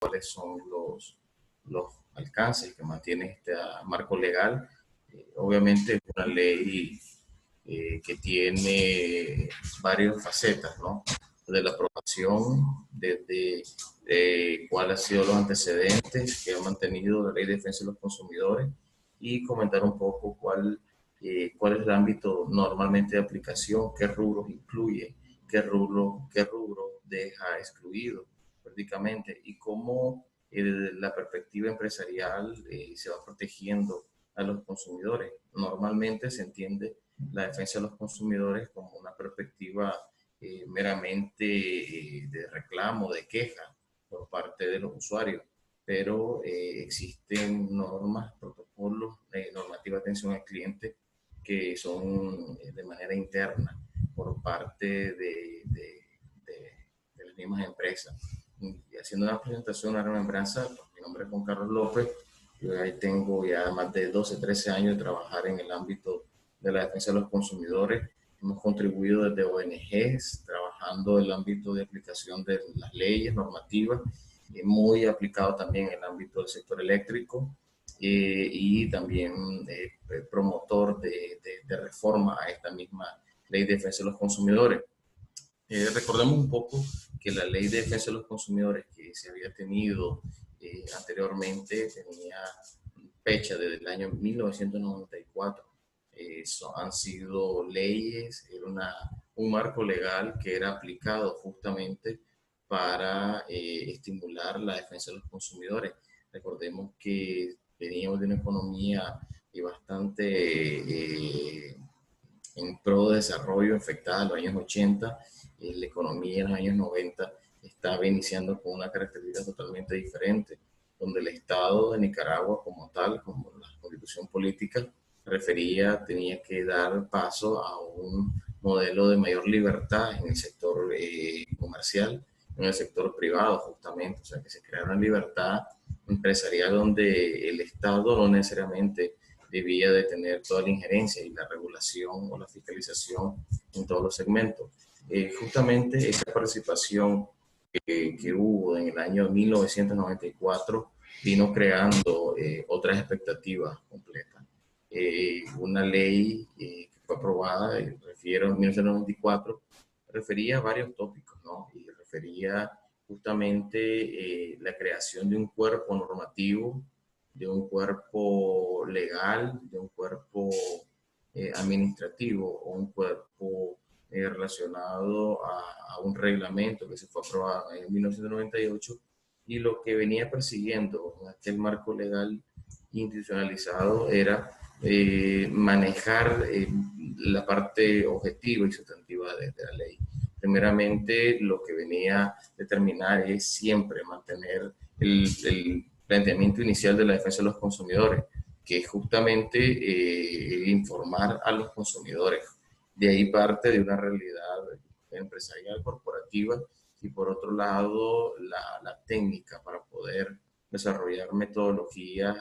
cuáles son los alcances que mantiene este marco legal. Obviamente es una ley que tiene varias facetas, ¿no? De la aprobación, desde cuáles han sido los antecedentes que ha mantenido la Ley de Defensa de los Consumidores y comentar un poco cuál es el ámbito normalmente de aplicación, qué rubros incluye, qué rubro deja excluido prácticamente y cómo la perspectiva empresarial se va protegiendo a los consumidores. Normalmente se entiende la defensa de los consumidores como una perspectiva meramente de reclamo, de queja por parte de los usuarios, pero existen normas, protocolos, normativa de atención al cliente que son de manera interna por parte de las mismas empresas. Y haciendo una presentación, una remembranza, pues, mi nombre es Juan Carlos López, yo ahí tengo ya más de 12, 13 años de trabajar en el ámbito de la defensa de los consumidores. Hemos contribuido desde ONGs, trabajando en el ámbito de aplicación de las leyes normativas, muy aplicado también en el ámbito del sector eléctrico y también promotor de reforma a esta misma ley de defensa de los consumidores. Recordemos un poco que la ley de defensa de los consumidores que se había tenido anteriormente tenía fecha desde el año 1994. Han sido leyes, era un marco legal que era aplicado justamente para estimular la defensa de los consumidores. Recordemos que veníamos de una economía bastante en pro de desarrollo afectada en los años 80, la economía en los años 90 estaba iniciando con una característica totalmente diferente, donde el Estado de Nicaragua como tal, como la constitución política, tenía que dar paso a un modelo de mayor libertad en el sector comercial, en el sector privado justamente, o sea, que se creara una libertad empresarial donde el Estado no necesariamente debía de tener toda la injerencia y la regulación o la fiscalización en todos los segmentos. Justamente esa participación que hubo en el año 1994 vino creando otras expectativas completas. Una ley que fue aprobada, refiero a 1994, refería a varios tópicos, ¿no? Y refería justamente la creación de un cuerpo normativo, de un cuerpo legal, de un cuerpo administrativo o un cuerpo relacionado a un reglamento que se fue aprobado en 1998 y lo que venía persiguiendo en aquel marco legal institucionalizado era manejar la parte objetiva y sustantiva de la ley. Primeramente, lo que venía a determinar es siempre mantener el planteamiento inicial de la defensa de los consumidores, que es justamente informar a los consumidores. De ahí parte de una realidad empresarial, corporativa, y por otro lado, la técnica para poder desarrollar metodologías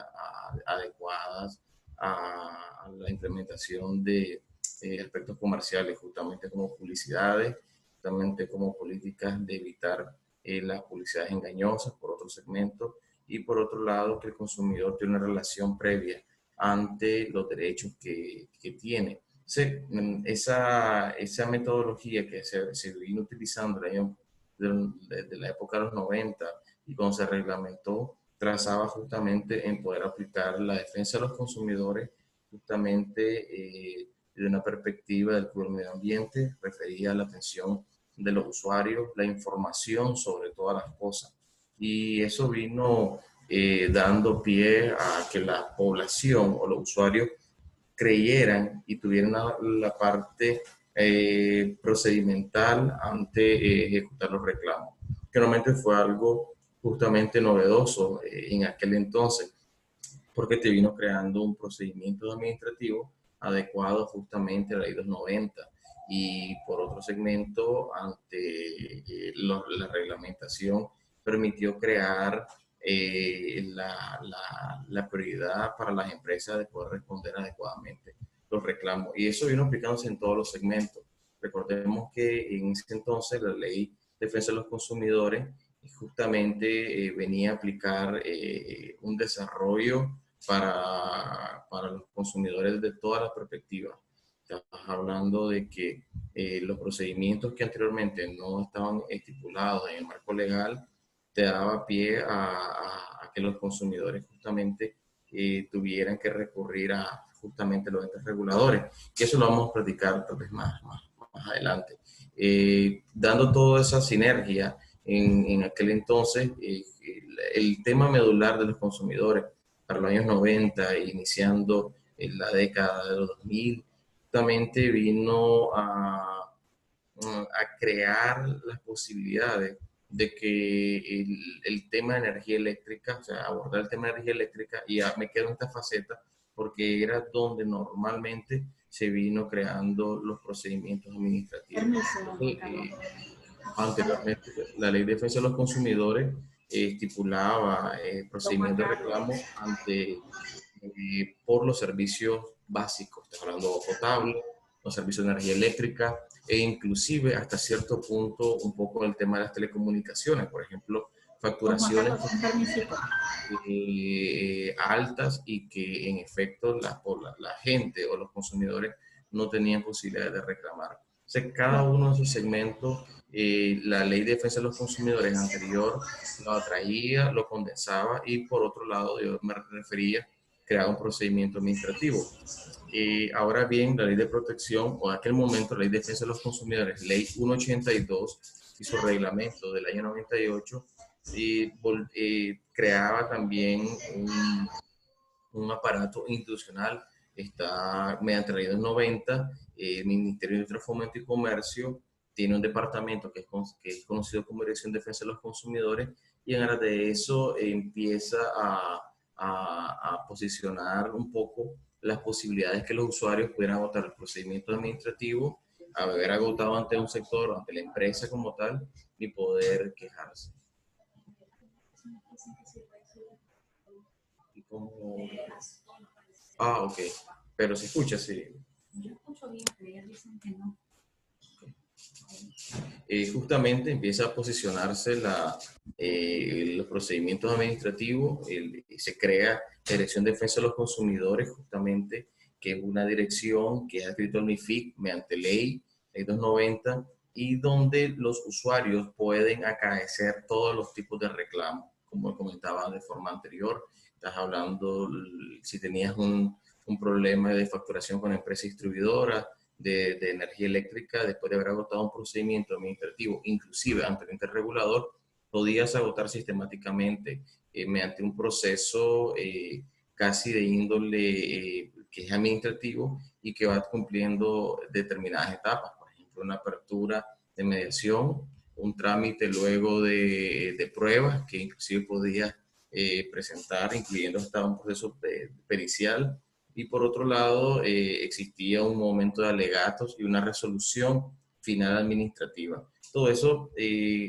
adecuadas a la implementación de aspectos comerciales, justamente como publicidades, justamente como políticas de evitar las publicidades engañosas por otro segmento, y por otro lado que el consumidor tiene una relación previa ante los derechos que tiene. Sí, esa metodología que se vino utilizando desde la época de los 90 y cuando se reglamentó, trazaba justamente en poder aplicar la defensa de los consumidores justamente desde una perspectiva del cuidado del medio ambiente, refería a la atención de los usuarios, la información sobre todas las cosas. Y eso vino dando pie a que la población o los usuarios creyeran y tuvieran la parte procedimental ante ejecutar los reclamos, que normalmente fue algo justamente novedoso en aquel entonces, porque te vino creando un procedimiento administrativo adecuado justamente a la ley 290 y por otro segmento ante la reglamentación permitió crear la prioridad para las empresas de poder responder adecuadamente los reclamos. Y eso vino aplicándose en todos los segmentos. Recordemos que en ese entonces la ley de defensa de los consumidores justamente venía a aplicar un desarrollo para los consumidores de todas las perspectivas. Estás hablando de que los procedimientos que anteriormente no estaban estipulados en el marco legal te daba pie a que los consumidores justamente tuvieran que recurrir a justamente los entes reguladores. Y eso lo vamos a platicar tal vez más adelante. Dando toda esa sinergia en aquel entonces, el tema medular de los consumidores para los años 90, iniciando en la década de los 2000, justamente vino a crear las posibilidades de que el tema de energía eléctrica, o sea, abordar el tema de energía eléctrica, y ya me quedo en esta faceta porque era donde normalmente se vino creando los procedimientos administrativos. Entonces, anteriormente, la Ley de Defensa de los Consumidores estipulaba procedimientos de reclamo por los servicios básicos, estamos hablando de agua potable, los servicios de energía eléctrica e inclusive hasta cierto punto un poco el tema de las telecomunicaciones, por ejemplo, facturaciones altas y que en efecto la gente o los consumidores no tenían posibilidad de reclamar. Entonces, cada uno de esos segmentos, la Ley de Defensa de los Consumidores anterior lo atraía, lo condensaba y por otro lado, yo me refería, crear un procedimiento administrativo. Ahora bien, la Ley de Protección, o en aquel momento la Ley de Defensa de los Consumidores, Ley 182 y su reglamento del año 98, creaba también un aparato institucional. Está mediante la ley de 90, el Ministerio de Industria, Fomento y Comercio tiene un departamento que es conocido como Dirección de Defensa de los Consumidores, y en aras de eso empieza a posicionar un poco las posibilidades que los usuarios pudieran agotar el procedimiento administrativo, haber agotado ante un sector, ante la empresa como tal, y poder quejarse. Y como... Ah, ok. Pero se escucha, sí. Yo escucho bien, pero ellos dicen que no. Justamente empieza a posicionarse los procedimientos administrativos, se crea la Dirección de Defensa de los Consumidores, justamente, que es una dirección que es adscrito al MIFID mediante ley 290, y donde los usuarios pueden acaecer todos los tipos de reclamos, como comentaba de forma anterior. Estás hablando, si tenías un problema de facturación con empresa distribuidora, de energía eléctrica, después de haber agotado un procedimiento administrativo, inclusive ante el ente regulador, podías agotar sistemáticamente mediante un proceso casi de índole que es administrativo y que va cumpliendo determinadas etapas, por ejemplo, una apertura de mediación, un trámite luego de pruebas que inclusive podías presentar, incluyendo hasta un proceso pericial, y por otro lado existía un momento de alegatos y una resolución final administrativa. Todo eso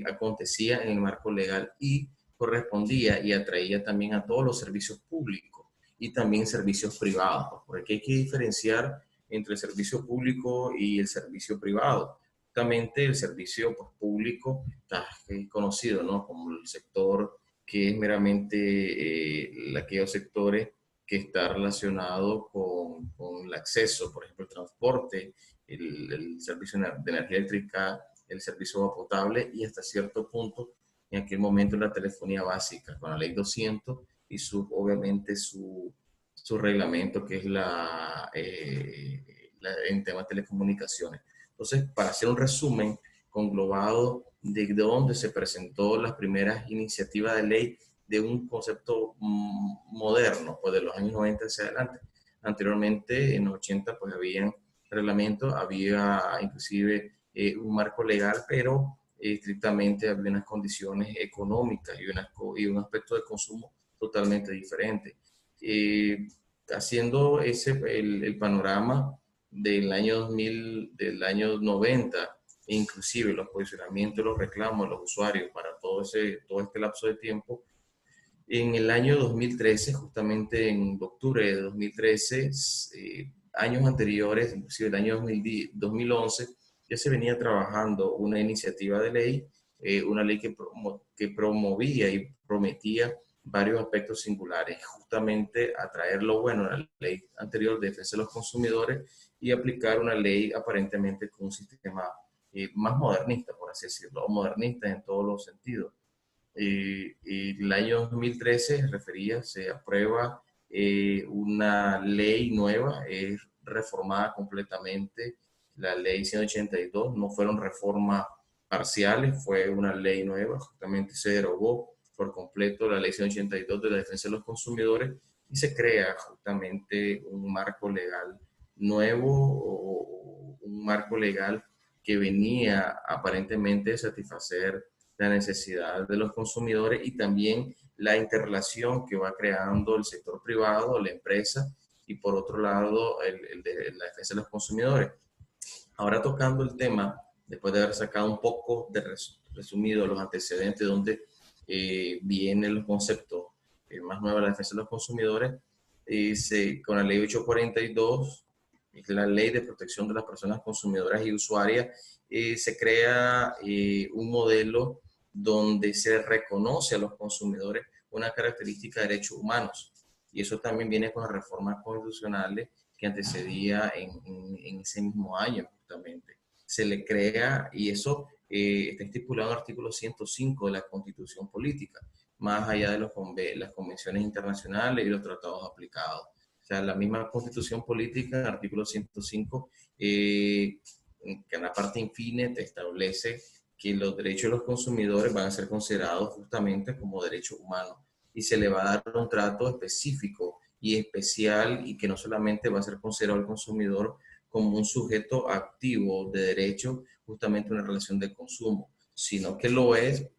acontecía en el marco legal y correspondía y atraía también a todos los servicios públicos y también servicios privados, porque hay que diferenciar entre el servicio público y el servicio privado. Justamente el servicio pues, público está conocido, ¿no?, como el sector que es meramente aquellos sectores que está relacionado con el acceso, por ejemplo, el transporte, el servicio de energía eléctrica, el servicio de agua potable y hasta cierto punto, en aquel momento, la telefonía básica, con la ley 200 y obviamente su reglamento, que es en temas de telecomunicaciones. Entonces, para hacer un resumen conglobado de dónde se presentó las primeras iniciativas de ley de un concepto moderno, pues de los años 90 hacia adelante. Anteriormente, en los 80, pues había reglamentos, había inclusive un marco legal, pero estrictamente había unas condiciones económicas y un aspecto de consumo totalmente diferente. Haciendo el panorama del año 2000, del año 90, e inclusive los posicionamientos, los reclamos de los usuarios para todo este lapso de tiempo, en el año 2013, justamente en octubre de 2013, años anteriores, inclusive el año 2011, ya se venía trabajando una iniciativa de ley una ley que promovía y prometía varios aspectos singulares, justamente atraer lo bueno de la ley anterior de defensa de los consumidores y aplicar una ley aparentemente con un sistema más modernista, por así decirlo, o modernista en todos los sentidos. Y el año 2013 se aprueba una ley nueva, es reformada completamente la ley 182, no fueron reformas parciales, fue una ley nueva, justamente se derogó por completo la ley 182 de la defensa de los consumidores y se crea justamente un marco legal nuevo o un marco legal que venía aparentemente a satisfacer la necesidad de los consumidores y también la interrelación que va creando el sector privado, la empresa, y por otro lado el de la defensa de los consumidores. Ahora tocando el tema, después de haber sacado un poco de resumido los antecedentes donde vienen los conceptos más nuevos de la defensa de los consumidores, con la ley 842, que es la ley de protección de las personas consumidoras y usuarias, se crea un modelo donde se reconoce a los consumidores una característica de derechos humanos. Y eso también viene con las reformas constitucionales que antecedía en ese mismo año, justamente. Se le crea, y eso está estipulado en el artículo 105 de la Constitución Política, más allá de las convenciones internacionales y los tratados aplicados. O sea, la misma Constitución Política, en el artículo 105, que en la parte infine te establece que los derechos de los consumidores van a ser considerados justamente como derechos humanos y se le va a dar un trato específico y especial y que no solamente va a ser considerado el consumidor como un sujeto activo de derecho, justamente una relación de consumo, sino que lo es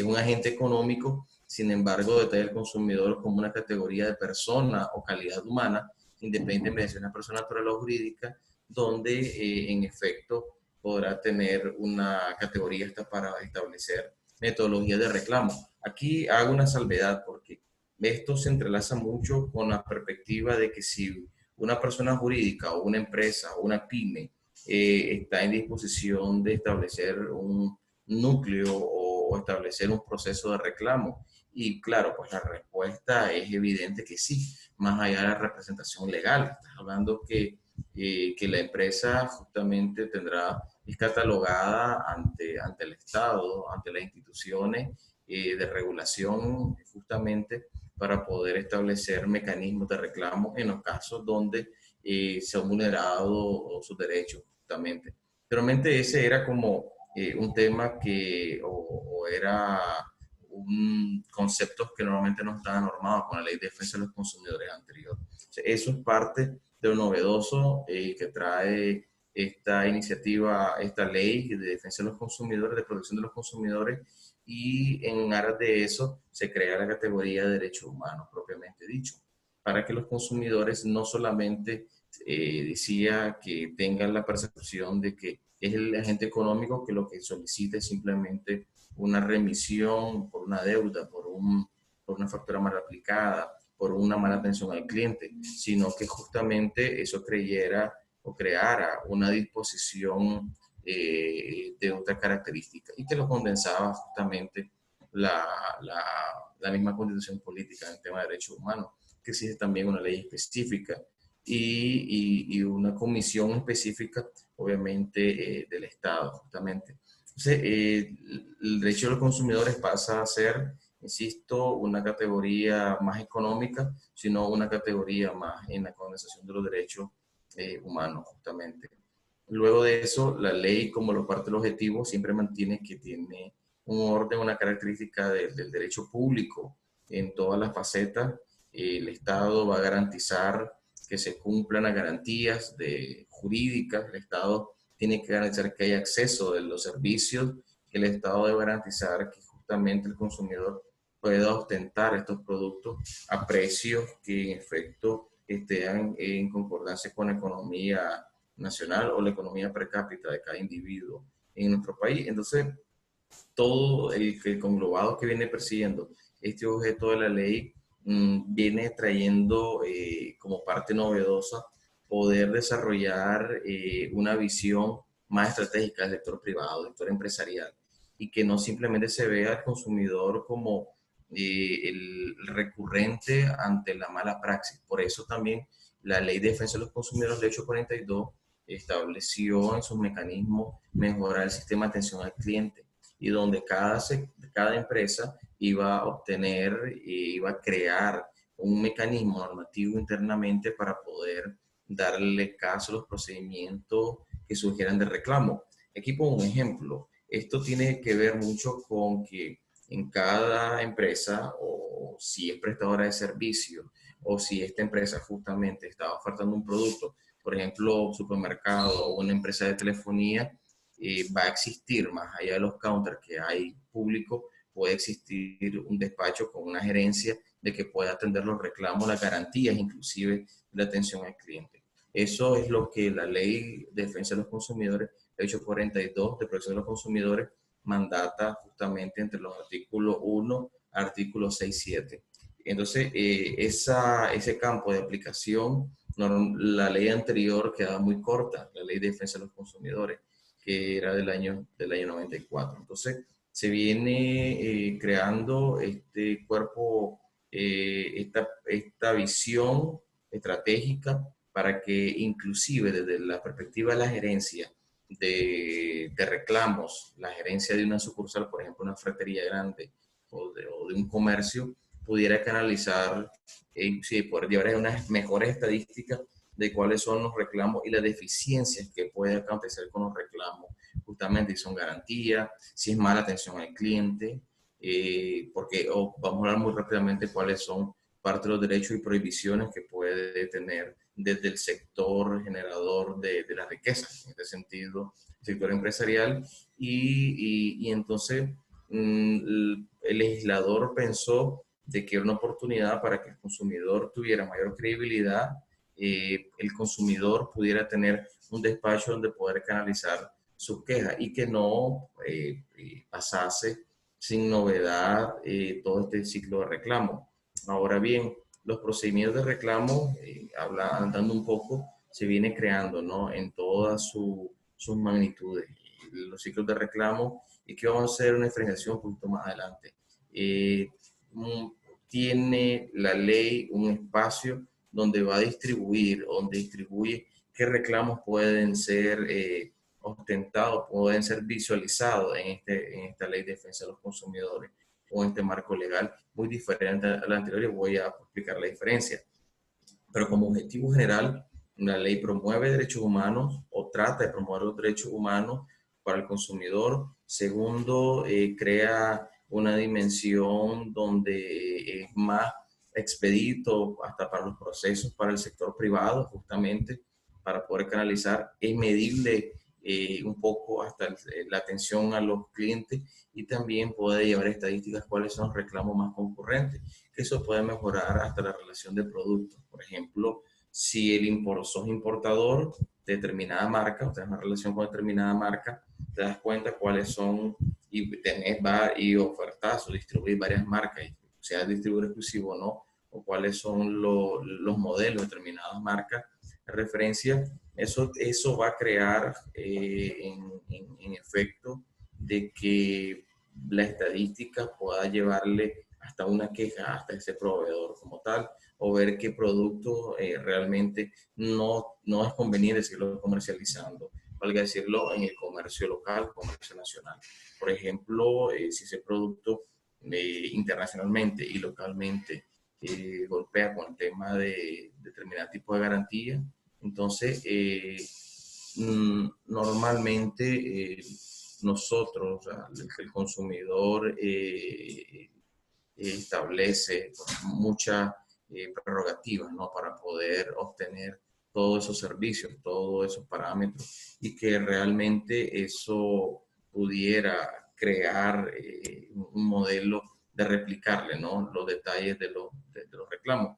un agente económico, sin embargo, detalla el consumidor como una categoría de persona o calidad humana, independientemente de si es una persona natural o jurídica, donde en efecto podrá tener una categoría hasta para establecer metodologías de reclamo. Aquí hago una salvedad porque esto se entrelaza mucho con la perspectiva de que si una persona jurídica o una empresa o una pyme está en disposición de establecer un núcleo o establecer un proceso de reclamo. Y claro, pues la respuesta es evidente que sí, más allá de la representación legal. Estás hablando que la empresa justamente es catalogada ante el Estado, ante las instituciones de regulación, justamente para poder establecer mecanismos de reclamo en los casos donde se han vulnerado sus derechos, justamente. Realmente ese era como un tema o era un conceptos que normalmente no estaban normados con la ley de defensa de los consumidores anterior. O sea, eso es parte de lo novedoso que trae esta iniciativa, esta ley de defensa de los consumidores, de protección de los consumidores, y en aras de eso se crea la categoría de derechos humanos, propiamente dicho, para que los consumidores no solamente decía que tengan la percepción de que es el agente económico que lo que solicita es simplemente una remisión por una deuda, por una factura mal aplicada, por una mala atención al cliente, sino que justamente eso creyera o creara una disposición de otra característica y que lo condensaba justamente la, la, la misma constitución política en el tema de derechos humanos, que existe también una ley específica y una comisión específica, obviamente, del Estado, justamente. Entonces, el derecho de los consumidores pasa a ser, insisto, una categoría más económica, sino una categoría más en la condensación de los derechos humanos, justamente. Luego de eso, la ley, como lo parte del objetivo, siempre mantiene que tiene un orden, una característica del derecho público en todas las facetas. El Estado va a garantizar que se cumplan las garantías jurídicas. El Estado tiene que garantizar que haya acceso de los servicios. El Estado debe garantizar que justamente el consumidor pueda ostentar estos productos a precios que en efecto estén en concordancia con la economía nacional o la economía per cápita de cada individuo en nuestro país. Entonces, todo el conglobado que viene persiguiendo este objeto de la ley viene trayendo como parte novedosa poder desarrollar una visión más estratégica del sector privado, del sector empresarial. y que no simplemente se vea al consumidor como el recurrente ante la mala praxis. Por eso también la Ley de Defensa de los Consumidores, Ley 842, estableció en sus mecanismos mejorar el sistema de atención al cliente y donde cada empresa iba a obtener, iba a crear un mecanismo normativo internamente para poder darle caso a los procedimientos que surgieran de reclamo. Aquí pongo un ejemplo. Esto tiene que ver mucho con que en cada empresa, o si es prestadora de servicio, o si esta empresa justamente está ofertando un producto, por ejemplo, supermercado o una empresa de telefonía, va a existir, más allá de los counters que hay público, puede existir un despacho con una gerencia de que pueda atender los reclamos, las garantías, inclusive de atención al cliente. Eso es lo que la Ley de Defensa de los Consumidores, el 842 de Protección de los Consumidores, mandata justamente entre los artículos 1 artículo 6, 7. Entonces, ese campo de aplicación, no, la ley anterior quedaba muy corta, la Ley de Defensa de los Consumidores, que era del año 94. Entonces, se viene creando este cuerpo, esta visión estratégica para que inclusive desde la perspectiva de la gerencia de reclamos, la gerencia de una sucursal, por ejemplo, una ferretería grande o de un comercio, pudiera canalizar, sí, poder llevar unas mejores estadísticas de cuáles son los reclamos y las deficiencias que puede acontecer con los reclamos, justamente si son garantías, si es mala atención al cliente, porque vamos a hablar muy rápidamente cuáles son parte de los derechos y prohibiciones que puede tener desde el sector generador de la riqueza, en este sentido, el sector empresarial, y entonces el legislador pensó de que era una oportunidad para que el consumidor tuviera mayor credibilidad, el consumidor pudiera tener un despacho donde poder canalizar sus quejas y que no pasase sin novedad todo este ciclo de reclamo. Ahora bien, los procedimientos de reclamo, andando un poco, se viene creando, ¿no? En todas sus magnitudes. Los ciclos de reclamo, y que vamos a hacer una diferenciación un poquito más adelante. Eh, Tiene la ley un espacio donde va a distribuir, donde distribuye qué reclamos pueden ser ostentados, pueden ser visualizados en esta ley de defensa de los consumidores o en este marco legal muy diferente a la anterior y voy a explicar la diferencia. Pero como objetivo general, la ley promueve derechos humanos o trata de promover los derechos humanos para el consumidor. Segundo, crea una dimensión donde es más expedito hasta para los procesos para el sector privado, justamente para poder canalizar. Es medible un poco hasta la atención a los clientes y también puede llevar estadísticas cuáles son los reclamos más concurrentes, que eso puede mejorar hasta la relación de productos. Por ejemplo, si sos importador de determinada marca, o tienes una relación con determinada marca, te das cuenta cuáles son y y ofertas o distribuir varias marcas, sea distribuidor exclusivo o no, o cuáles son los modelos de determinadas marcas de referencia. Eso va a crear en efecto de que la estadística pueda llevarle hasta una queja hasta ese proveedor como tal, o ver qué producto realmente no es conveniente seguirlo comercializando, valga decirlo, en el comercio local, comercio nacional. Por ejemplo, si ese producto internacionalmente y localmente golpea con el tema de determinado tipo de garantía, entonces normalmente nosotros, o sea, el consumidor establece muchas prerrogativas, ¿no? Para poder obtener todos esos servicios, todos esos parámetros y que realmente eso pudiera crear un modelo de replicarle, ¿no? Los detalles de los reclamos.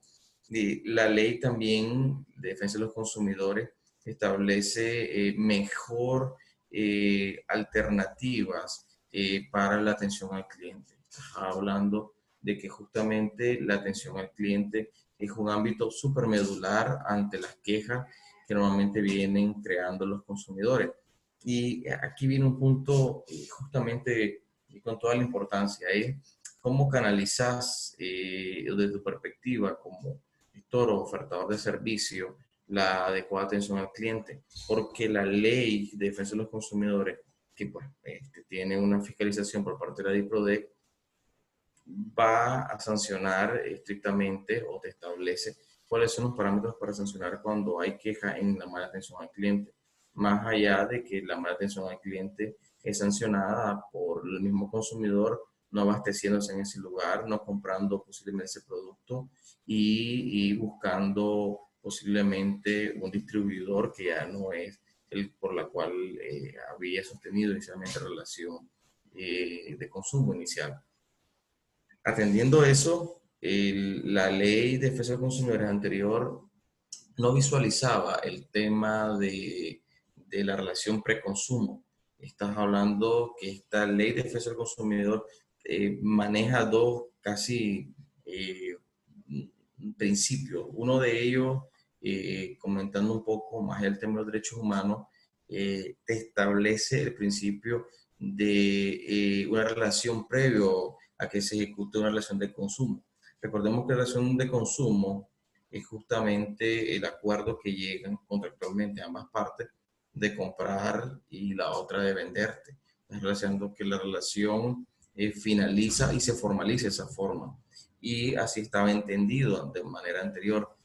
Y la ley también de defensa de los consumidores establece mejor alternativas para la atención al cliente. Hablando de que justamente la atención al cliente es un ámbito súper medular ante las quejas que normalmente vienen creando los consumidores. Y aquí viene un punto justamente y con toda la importancia, es cómo canalizas desde tu perspectiva como gestor o ofertador de servicio la adecuada atención al cliente, porque la ley de defensa de los consumidores, que pues, tiene una fiscalización por parte de la DIPRODEC, va a sancionar estrictamente o te establece cuáles son los parámetros para sancionar cuando hay queja en la mala atención al cliente. Más allá de que la mala atención al cliente es sancionada por el mismo consumidor no abasteciéndose en ese lugar, no comprando posiblemente ese producto y buscando posiblemente un distribuidor que ya no es el por la cual había sostenido inicialmente relación de consumo inicial. Atendiendo eso, la ley de defensa del consumidor anterior no visualizaba el tema de la relación preconsumo. Estás hablando que esta ley de defensa del consumidor maneja dos casi eh, principios. Uno de ellos, comentando un poco más el tema de los derechos humanos, te establece el principio de una relación previo a que se ejecute una relación de consumo. Recordemos que la relación de consumo es justamente el acuerdo que llegan contractualmente ambas partes de comprar y la otra de venderte. Es relacionando que la relación finaliza y se formaliza de esa forma. Y así estaba entendido de manera anterior.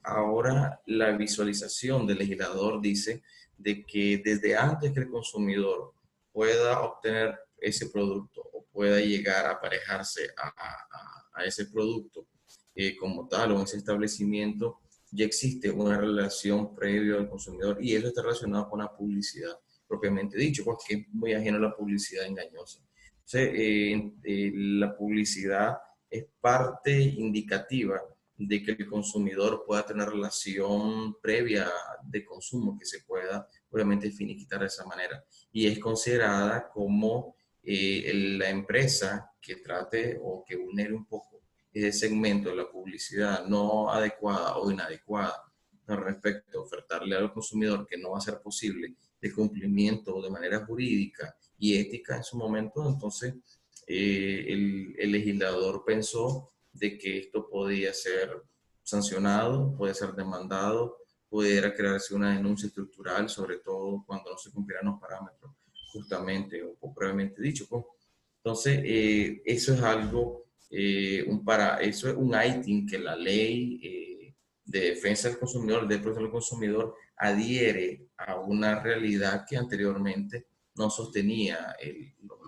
Ahora la visualización del legislador dice de que desde antes que el consumidor pueda obtener ese producto o pueda llegar a aparejarse a ese producto como tal o en ese establecimiento, ya existe una relación previa al consumidor y eso está relacionado con la publicidad propiamente dicho, porque es muy ajeno a la publicidad engañosa. Entonces, la publicidad es parte indicativa de que el consumidor pueda tener relación previa de consumo que se pueda obviamente finiquitar de esa manera y es considerada como la empresa que trate o que vulnere un poco ese segmento de la publicidad no adecuada o inadecuada al respecto, ofertarle al consumidor que no va a ser posible de cumplimiento de manera jurídica y ética en su momento, entonces el legislador pensó de que esto podía ser sancionado, puede ser demandado, pudiera crearse una denuncia estructural, sobre todo cuando no se cumplieran los parámetros, justamente o previamente dicho. Pues. Entonces, eso es algo, eso es un ítem que la ley de defensa del consumidor, de protección del consumidor, adhiere a una realidad que anteriormente no sostenía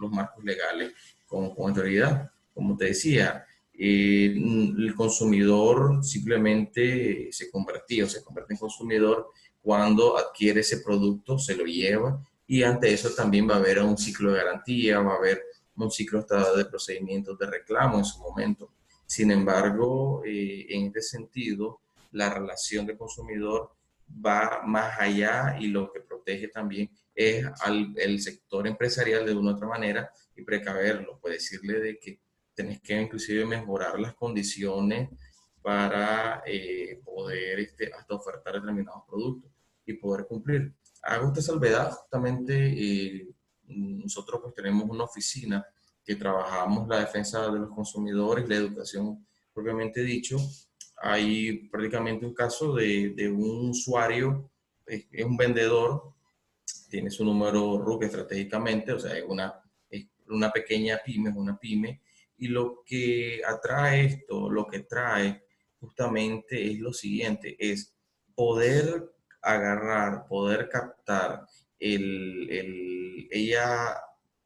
los marcos legales con autoridad. Como te decía, el consumidor simplemente se convertía o se convierte en consumidor cuando adquiere ese producto, se lo lleva y ante eso también va a haber un ciclo de garantía, va a haber un ciclo hasta de procedimientos de reclamo en su momento. Sin embargo, en este sentido, la relación de consumidor va más allá y lo que protege también es el sector empresarial de una u otra manera y precaverlo, puede decirle de que tenés que inclusive mejorar las condiciones para poder hasta ofertar determinados productos y poder cumplir. Hago esta salvedad, justamente nosotros pues tenemos una oficina que trabajamos la defensa de los consumidores, la educación propiamente dicho. Hay prácticamente un caso de un usuario, es un vendedor, tiene su número RUC estratégicamente, o sea, es una pequeña pyme, es una pyme, y lo que atrae esto, lo que trae justamente es lo siguiente, es poder agarrar, poder captar, ella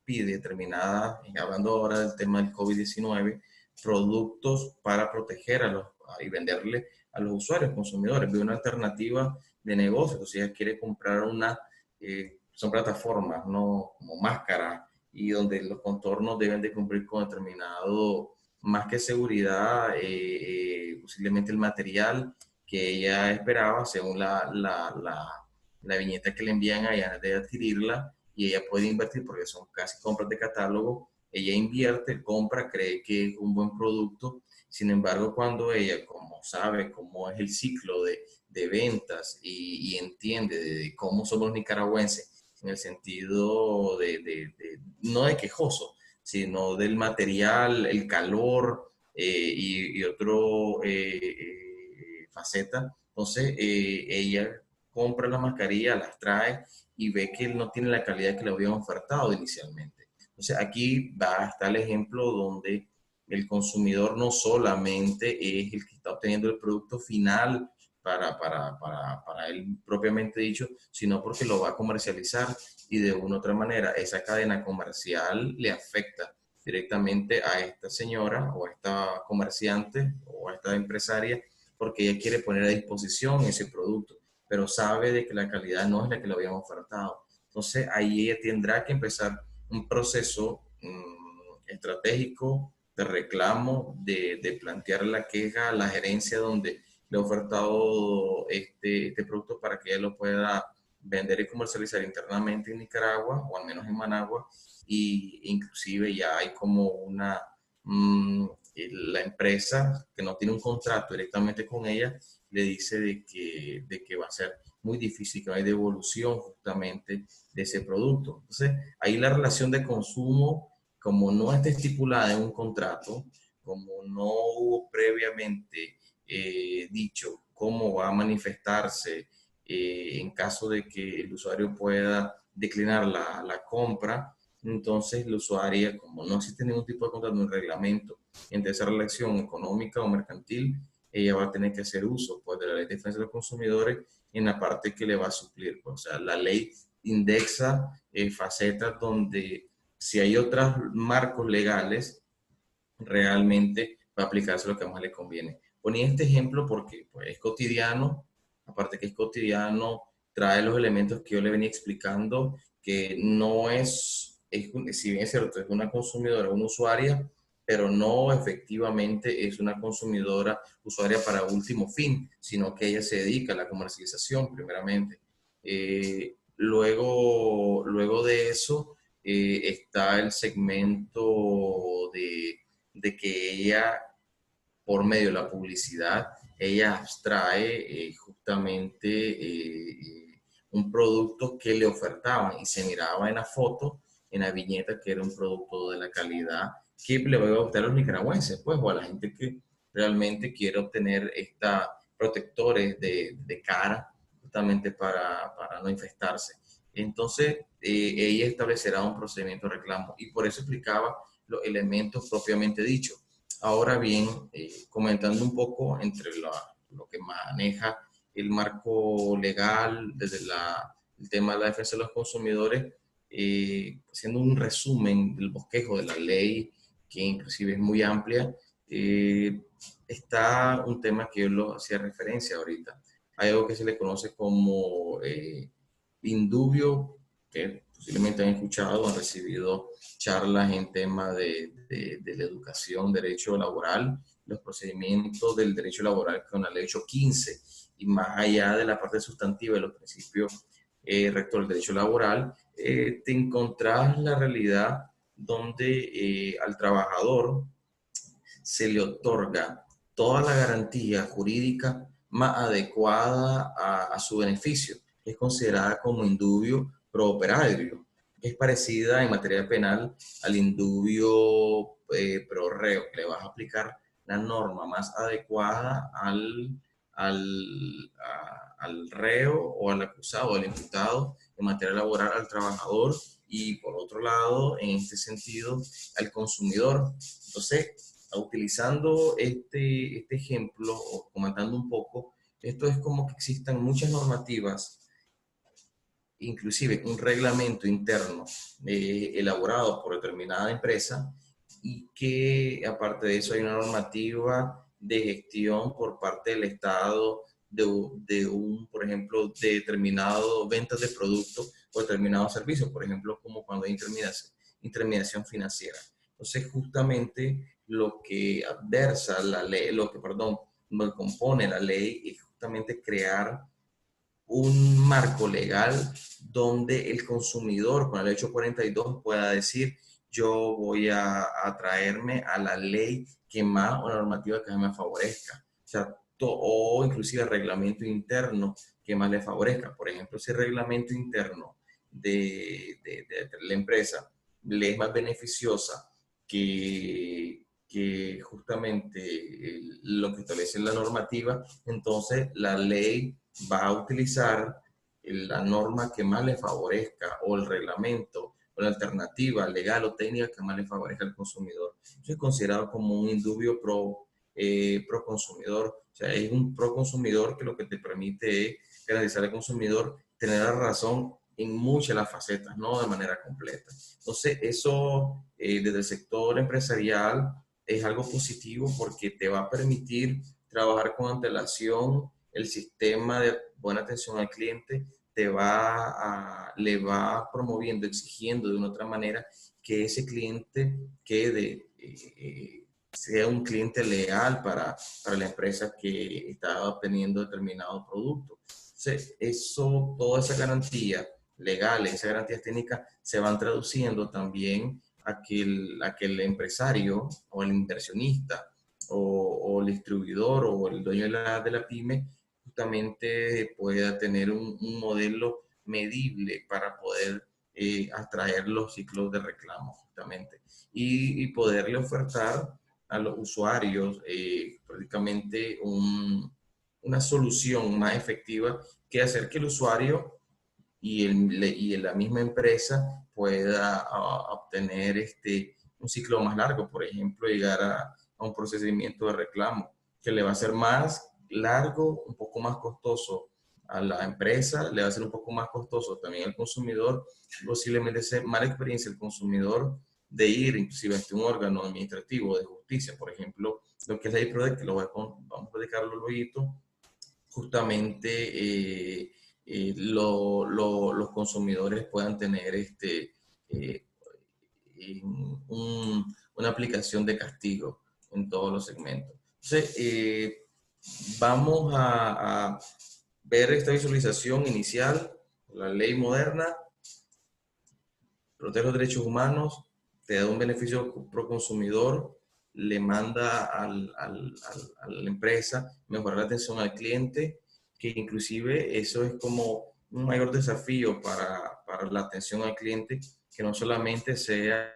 pide determinadas, hablando ahora del tema del COVID-19, productos para proteger y venderle a los usuarios, consumidores, ve una alternativa de negocio, o sea, ella quiere comprar son plataformas, ¿no? Como máscaras y donde los contornos deben de cumplir con determinado, más que seguridad, posiblemente el material que ella esperaba según la viñeta que le envían a ella de adquirirla y ella puede invertir porque son casi compras de catálogo, ella invierte, compra, cree que es un buen producto, sin embargo cuando ella, como sabe cómo es el ciclo de ventas y entiende de cómo somos los nicaragüenses en el sentido no de quejoso, sino del material, el calor y otro faceta. Entonces, ella compra la mascarilla, las trae y ve que no tiene la calidad que le habían ofertado inicialmente. Entonces, aquí va a estar el ejemplo donde el consumidor no solamente es el que está obteniendo el producto final para él propiamente dicho, sino porque lo va a comercializar y de una u otra manera esa cadena comercial le afecta directamente a esta señora o a esta comerciante o a esta empresaria porque ella quiere poner a disposición ese producto, pero sabe de que la calidad no es la que le habían ofertado. Entonces ahí ella tendrá que empezar un proceso estratégico de reclamo, de plantear la queja a la gerencia donde le ha ofertado este producto para que ella lo pueda vender y comercializar internamente en Nicaragua o al menos en Managua y inclusive ya hay como una la empresa que no tiene un contrato directamente con ella le dice de que va a ser muy difícil que no hay devolución justamente de ese producto. Entonces, ahí la relación de consumo, como no está estipulada en un contrato, como no hubo previamente dicho cómo va a manifestarse en caso de que el usuario pueda declinar la compra, entonces la usuaria, como no existe ningún tipo de contrato, un reglamento entre esa relación económica o mercantil, ella va a tener que hacer uso pues, de la ley de defensa de los consumidores en la parte que le va a suplir. Pues, o sea, la ley indexa facetas donde si hay otros marcos legales, realmente va a aplicarse lo que más le conviene. Ponía este ejemplo porque pues, es cotidiano, aparte que es cotidiano, trae los elementos que yo le venía explicando, que no si bien es cierto, es una consumidora, una usuaria, pero no efectivamente es una consumidora usuaria para último fin, sino que ella se dedica a la comercialización primeramente. Luego de eso está el segmento de que ella, por medio de la publicidad, ella abstrae justamente un producto que le ofertaban y se miraba en la foto, en la viñeta, que era un producto de la calidad que le va a gustar a los nicaragüenses, pues, o a la gente que realmente quiere obtener estos protectores de cara justamente para no infestarse. Entonces, ella establecerá un procedimiento de reclamo y por eso explicaba los elementos propiamente dichos. Ahora bien, comentando un poco entre lo que maneja el marco legal desde el tema de la defensa de los consumidores, haciendo un resumen del bosquejo de la ley, que inclusive es muy amplia, está un tema que yo lo hacía referencia ahorita. Hay algo que se le conoce como indubio, que posiblemente han escuchado, han recibido charlas en tema de la educación, derecho laboral, los procedimientos del derecho laboral con la ley 815 y más allá de la parte sustantiva de los principios rectores del derecho laboral, te encontrás la realidad donde al trabajador se le otorga toda la garantía jurídica más adecuada a su beneficio. Es considerada como indubio pro operario. Es parecida en materia penal al indubio pro reo, que le vas a aplicar la norma más adecuada al reo o al acusado o al imputado en materia laboral al trabajador y por otro lado, en este sentido, al consumidor. Entonces, utilizando este ejemplo o comentando un poco, esto es como que existan muchas normativas, inclusive un reglamento interno elaborado por determinada empresa y que aparte de eso hay una normativa de gestión por parte del Estado por ejemplo, de determinado ventas de productos o determinados servicios, por ejemplo, como cuando hay intermediación financiera. Entonces, justamente lo que adversa la ley, lo que compone la ley es justamente crear un marco legal donde el consumidor con el hecho 42 pueda decir yo voy a atraerme a la ley que más o la normativa que más me favorezca. O sea, o inclusive el reglamento interno que más le favorezca. Por ejemplo, si el reglamento interno de la empresa le es más beneficiosa que justamente lo que establece la normativa, entonces la ley va a utilizar la norma que más le favorezca o el reglamento o la alternativa legal o técnica que más le favorezca al consumidor. Eso es considerado como un indubio pro consumidor. O sea, es un pro consumidor que lo que te permite es garantizar al consumidor tener la razón en muchas de las facetas, no de manera completa. Entonces, eso desde el sector empresarial es algo positivo porque te va a permitir trabajar con antelación el sistema de buena atención al cliente, le va promoviendo, exigiendo de una otra manera que ese cliente quede, sea un cliente leal para la empresa que está obteniendo determinado producto. Entonces, eso, toda esa garantía legales, esas garantías técnicas se van traduciendo también a que el empresario o el inversionista o el distribuidor o el dueño de la pyme justamente pueda tener un modelo medible para poder atraer los ciclos de reclamo justamente y poderle ofertar a los usuarios prácticamente una solución más efectiva que hacer que el usuario y la misma empresa pueda obtener un ciclo más largo, por ejemplo, llegar a un procedimiento de reclamo, que le va a ser más largo, un poco más costoso a la empresa, le va a ser un poco más costoso también al consumidor, posiblemente sea mala experiencia el consumidor de ir inclusive a un órgano administrativo de justicia, por ejemplo, lo que es la IPRODEC, que vamos a platicarlo luego, justamente los consumidores puedan tener eh, una aplicación de castigo en todos los segmentos. Entonces, vamos a ver esta visualización inicial, la ley moderna, protege los derechos humanos, te da un beneficio pro consumidor, le manda a la empresa mejorar la atención al cliente, que inclusive eso es como un mayor desafío para la atención al cliente, que no solamente sea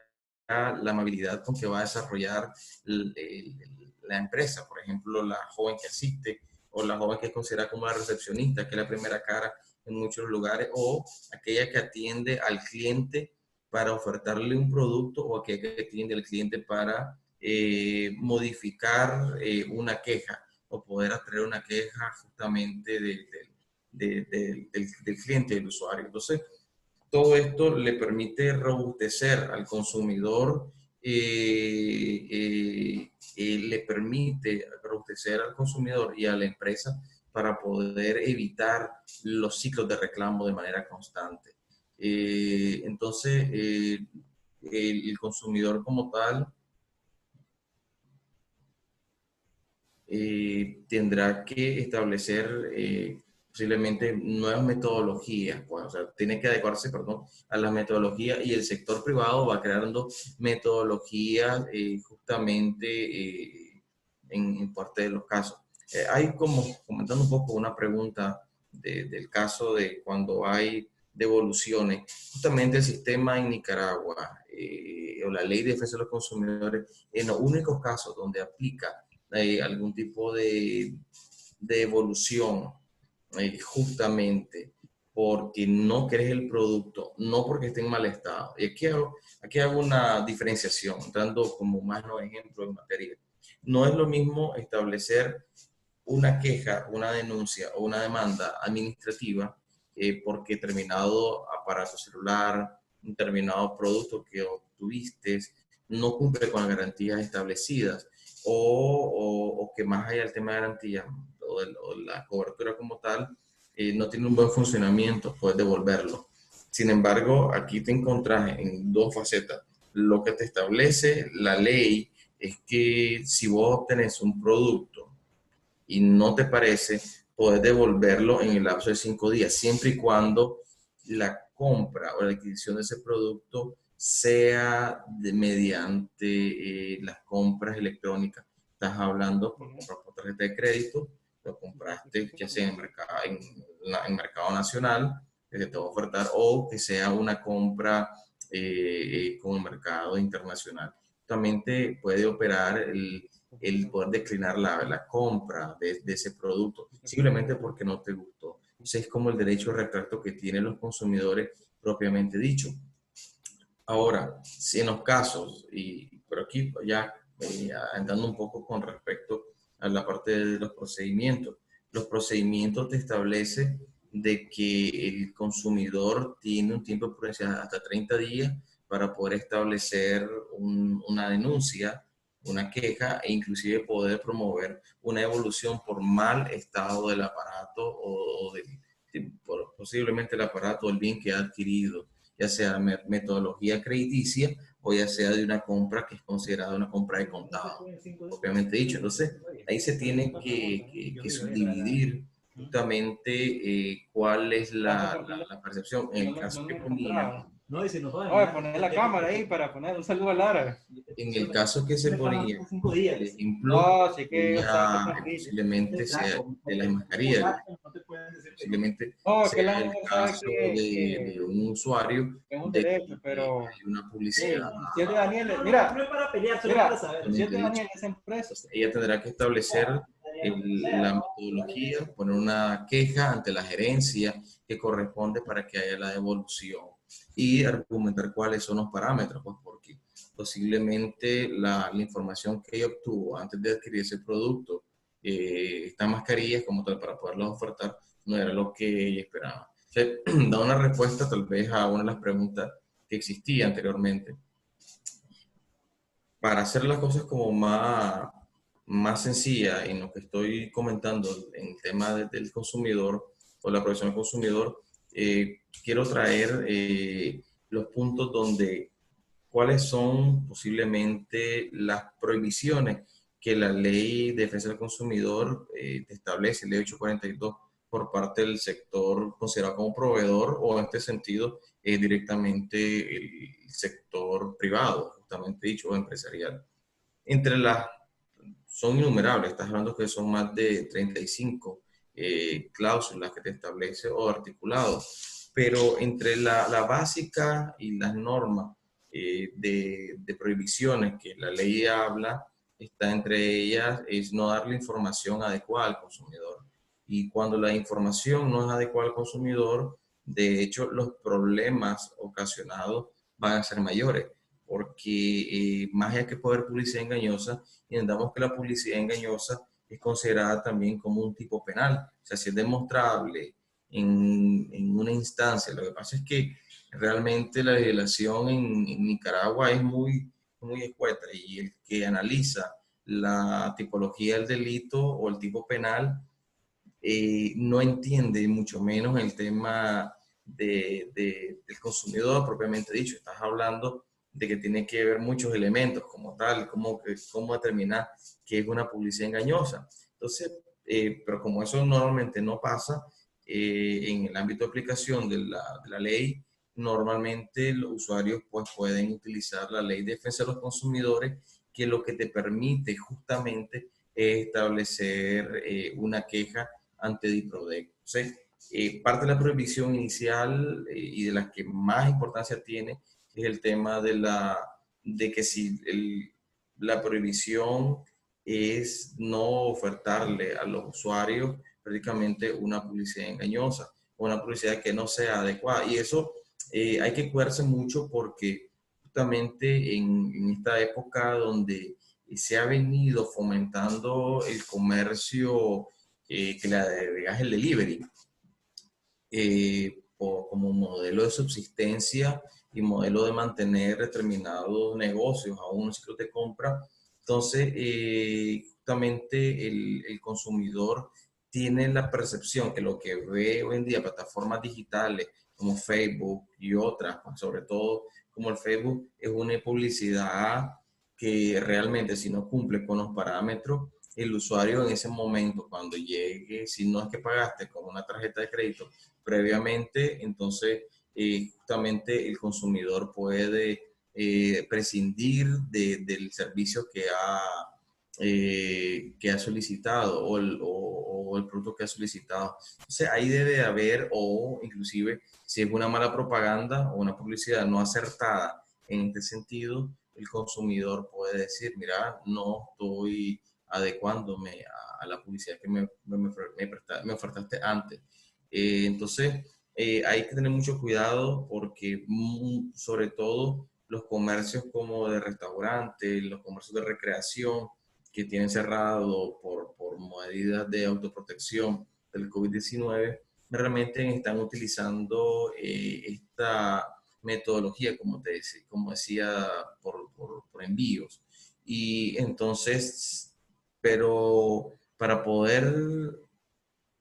la amabilidad con que va a desarrollar la empresa, por ejemplo, la joven que asiste o la joven que es considerada como la recepcionista, que es la primera cara en muchos lugares, o aquella que atiende al cliente para ofertarle un producto o aquella que atiende al cliente para modificar una queja o poder atraer una queja justamente del cliente, del usuario. Entonces, todo esto le permite robustecer al consumidor, le permite robustecer al consumidor y a la empresa para poder evitar los ciclos de reclamo de manera constante. Entonces, el consumidor como tal tendrá que establecer posiblemente nuevas metodologías, pues, o sea, tiene que adecuarse, perdón, a las metodologías y el sector privado va creando metodologías justamente en parte de los casos. Hay como, comentando un poco una pregunta del caso de cuando hay devoluciones, justamente el sistema en Nicaragua o la ley de defensa de los consumidores, en los únicos casos donde aplica algún tipo de evolución, justamente porque no crees el producto, no porque esté en mal estado. Y aquí hago una diferenciación, dando como más los ejemplos en materia. No es lo mismo establecer una queja, una denuncia o una demanda administrativa porque determinado aparato celular, un determinado producto que obtuviste no cumple con las garantías establecidas o que más allá del tema de garantía o la cobertura como tal no tiene un buen funcionamiento, puedes devolverlo. Sin embargo, aquí te encontrás en dos facetas. Lo que te establece la ley es que si vos obtenés un producto y no te parece, puedes devolverlo en el lapso de 5 días, siempre y cuando la compra o la adquisición de ese producto sea mediante las compras electrónicas. Estás hablando por tarjeta de crédito, lo compraste ya sea en mercado nacional, que se te va a ofertar, o que sea una compra con el mercado internacional. justamente puede operar el poder declinar la compra de ese producto, simplemente porque no te gustó. Entonces es como el derecho de retracto que tienen los consumidores propiamente dicho. Ahora, si en los casos, pero aquí ya andando un poco con respecto a la parte de los procedimientos te establece de que el consumidor tiene un tiempo de prudencia hasta 30 días para poder establecer una denuncia, una queja e inclusive poder promover una evolución por mal estado del aparato posiblemente el aparato o el bien que ha adquirido, ya sea metodología crediticia o ya sea de una compra que es considerada una compra de contado, obviamente dicho. Entonces, ahí se tiene que subdividir justamente cuál es la percepción. En el caso que ponía, No, y se nos va. Oye, poner la cámara ahí para poner un saludo a Lara. en el caso que se ponía, el ejemplo No, sí que sería posiblemente sea de las mascarillas, posiblemente no, que la sea el mujer sabe caso de un usuario que es un de derecho, que pero hay una publicidad el 7 de Daniel, mira, no es para pelear, solo mira, para saber. El 7 propiamente de dicho. Daniel es empresa. Entonces, ella tendrá que establecer la metodología, poner una queja ante la gerencia que corresponde para que haya la devolución y argumentar cuáles son los parámetros, pues porque posiblemente la información que ella obtuvo antes de adquirir ese producto, estas mascarillas como tal para poderlas ofertar, no era lo que ella esperaba. O sea, da una respuesta tal vez a una de las preguntas que existía anteriormente para hacer las cosas como más sencillas en lo que estoy comentando en el tema del consumidor o la protección del consumidor, quiero traer los puntos donde cuáles son posiblemente las prohibiciones que la ley de defensa del consumidor establece, ley 842, por parte del sector considerado como proveedor o en este sentido directamente el sector privado, justamente dicho, o empresarial. Entre las, son innumerables, estás hablando que son más de 35 cláusulas que te establece o articulados, pero entre la básica y las normas de prohibiciones que la ley habla, está entre ellas es no darle información adecuada al consumidor. Y cuando la información no es adecuada al consumidor, de hecho, los problemas ocasionados van a ser mayores, porque más allá que puede haber publicidad engañosa, entendamos que la publicidad engañosa es considerada también como un tipo penal. O sea, si es demostrable en una instancia, lo que pasa es que realmente la legislación en Nicaragua es muy escueta y el que analiza la tipología del delito o el tipo penal no entiende mucho menos el tema del consumidor propiamente dicho. Estás hablando de que tiene que ver muchos elementos como tal, cómo determinar qué es una publicidad engañosa. Entonces, pero como eso normalmente no pasa en el ámbito de aplicación de la ley, normalmente los usuarios pues, pueden utilizar la ley de defensa de los consumidores, que lo que te permite justamente es establecer una queja ante DIPRODEC. Entonces, parte de la prohibición inicial y de las que más importancia tiene es el tema de que si la prohibición es no ofertarle a los usuarios prácticamente una publicidad engañosa o una publicidad que no sea adecuada. Y eso hay que cuidarse mucho porque justamente en esta época donde se ha venido fomentando el comercio que le agregas el delivery como modelo de subsistencia y modelo de mantener determinados negocios a un ciclo de compra. Entonces, justamente el consumidor tiene la percepción que lo que ve hoy en día plataformas digitales como Facebook y otras, sobre todo como el Facebook, es una publicidad que realmente si no cumple con los parámetros, el usuario en ese momento, cuando llegue, si no es que pagaste con una tarjeta de crédito previamente, entonces justamente el consumidor puede prescindir del servicio que ha solicitado o el producto que ha solicitado. Entonces ahí debe haber, o inclusive si es una mala propaganda o una publicidad no acertada en este sentido, el consumidor puede decir, mira, no estoy adecuándome a la publicidad que me ofertaste antes. Entonces, hay que tener mucho cuidado porque sobre todo los comercios como de restaurantes, los comercios de recreación que tienen cerrado por medidas de autoprotección del COVID-19, realmente están utilizando esta metodología, como decía por envíos. Y entonces, pero para poder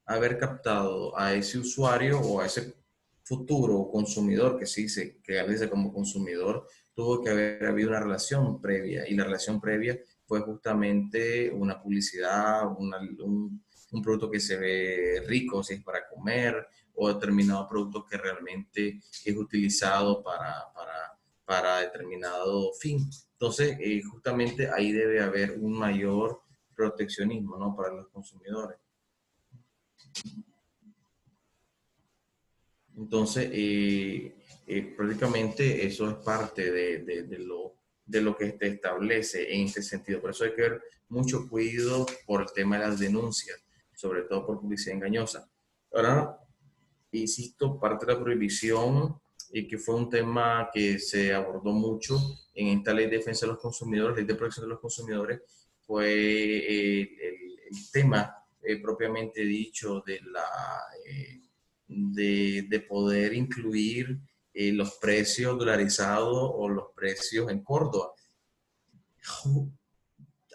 haber captado a ese usuario o a ese futuro consumidor, que sí se realiza como consumidor, tuvo que haber habido una relación previa, y la relación previa fue justamente una publicidad, un producto que se ve rico, si es para comer, o determinado producto que realmente es utilizado para determinado fin. Entonces, justamente ahí debe haber un mayor proteccionismo, ¿no?, para los consumidores. Entonces, prácticamente eso es parte de lo que te establece en este sentido. Por eso hay que ver mucho cuidado por el tema de las denuncias, sobre todo por publicidad engañosa. Ahora, insisto, parte de la prohibición, y que fue un tema que se abordó mucho en esta ley de defensa de los consumidores, ley de protección de los consumidores, fue el tema propiamente dicho de poder incluir los precios dolarizados o los precios en Córdoba.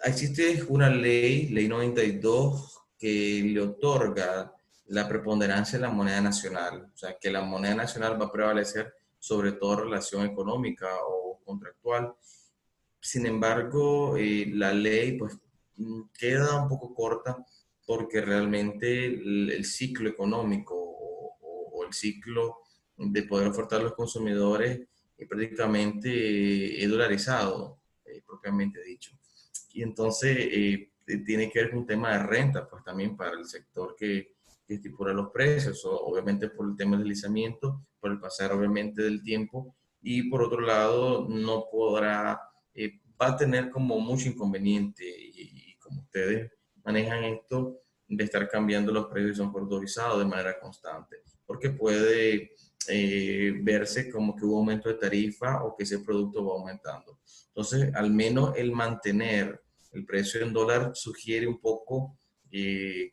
Existe una ley, ley 92, que le otorga la preponderancia a la moneda nacional, o sea, que la moneda nacional va a prevalecer sobre toda relación económica o contractual. Sin embargo, la ley pues queda un poco corta porque realmente el ciclo económico o el ciclo de poder ofertar a los consumidores prácticamente es dolarizado, propiamente dicho. Y entonces tiene que ver con un tema de renta, pues también para el sector que estipula los precios, obviamente por el tema del deslizamiento, por el pasar obviamente del tiempo, y por otro lado no podrá, va a tener como mucho inconveniente, y como ustedes manejan esto, de estar cambiando los precios son autorizados de manera constante, porque puede verse como que hubo aumento de tarifa o que ese producto va aumentando. Entonces, al menos el mantener el precio en dólar sugiere un poco que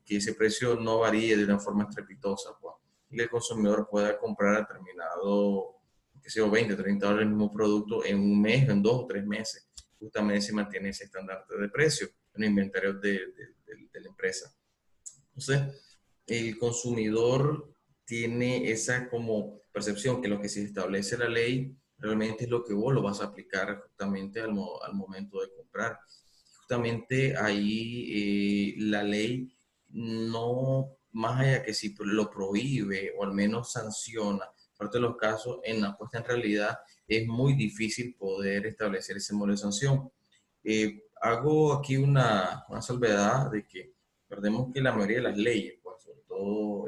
ese precio no varíe de una forma estrepitosa, pues, y que el consumidor pueda comprar a determinado, qué sé yo, 20, 30 dólares el mismo producto en un mes, en 2 o 3 meses. Justamente se mantiene ese estandarte de precio en los inventarios de la empresa. Entonces, el consumidor tiene esa como percepción que lo que se establece la ley realmente es lo que vos lo vas a aplicar justamente al momento de comprar. Justamente ahí la ley no, más allá que si lo prohíbe o al menos sanciona, parte de los casos, en la puesta en realidad es muy difícil poder establecer ese modelo de sanción. Hago aquí una salvedad de que perdemos que la mayoría de las leyes, pues, sobre todo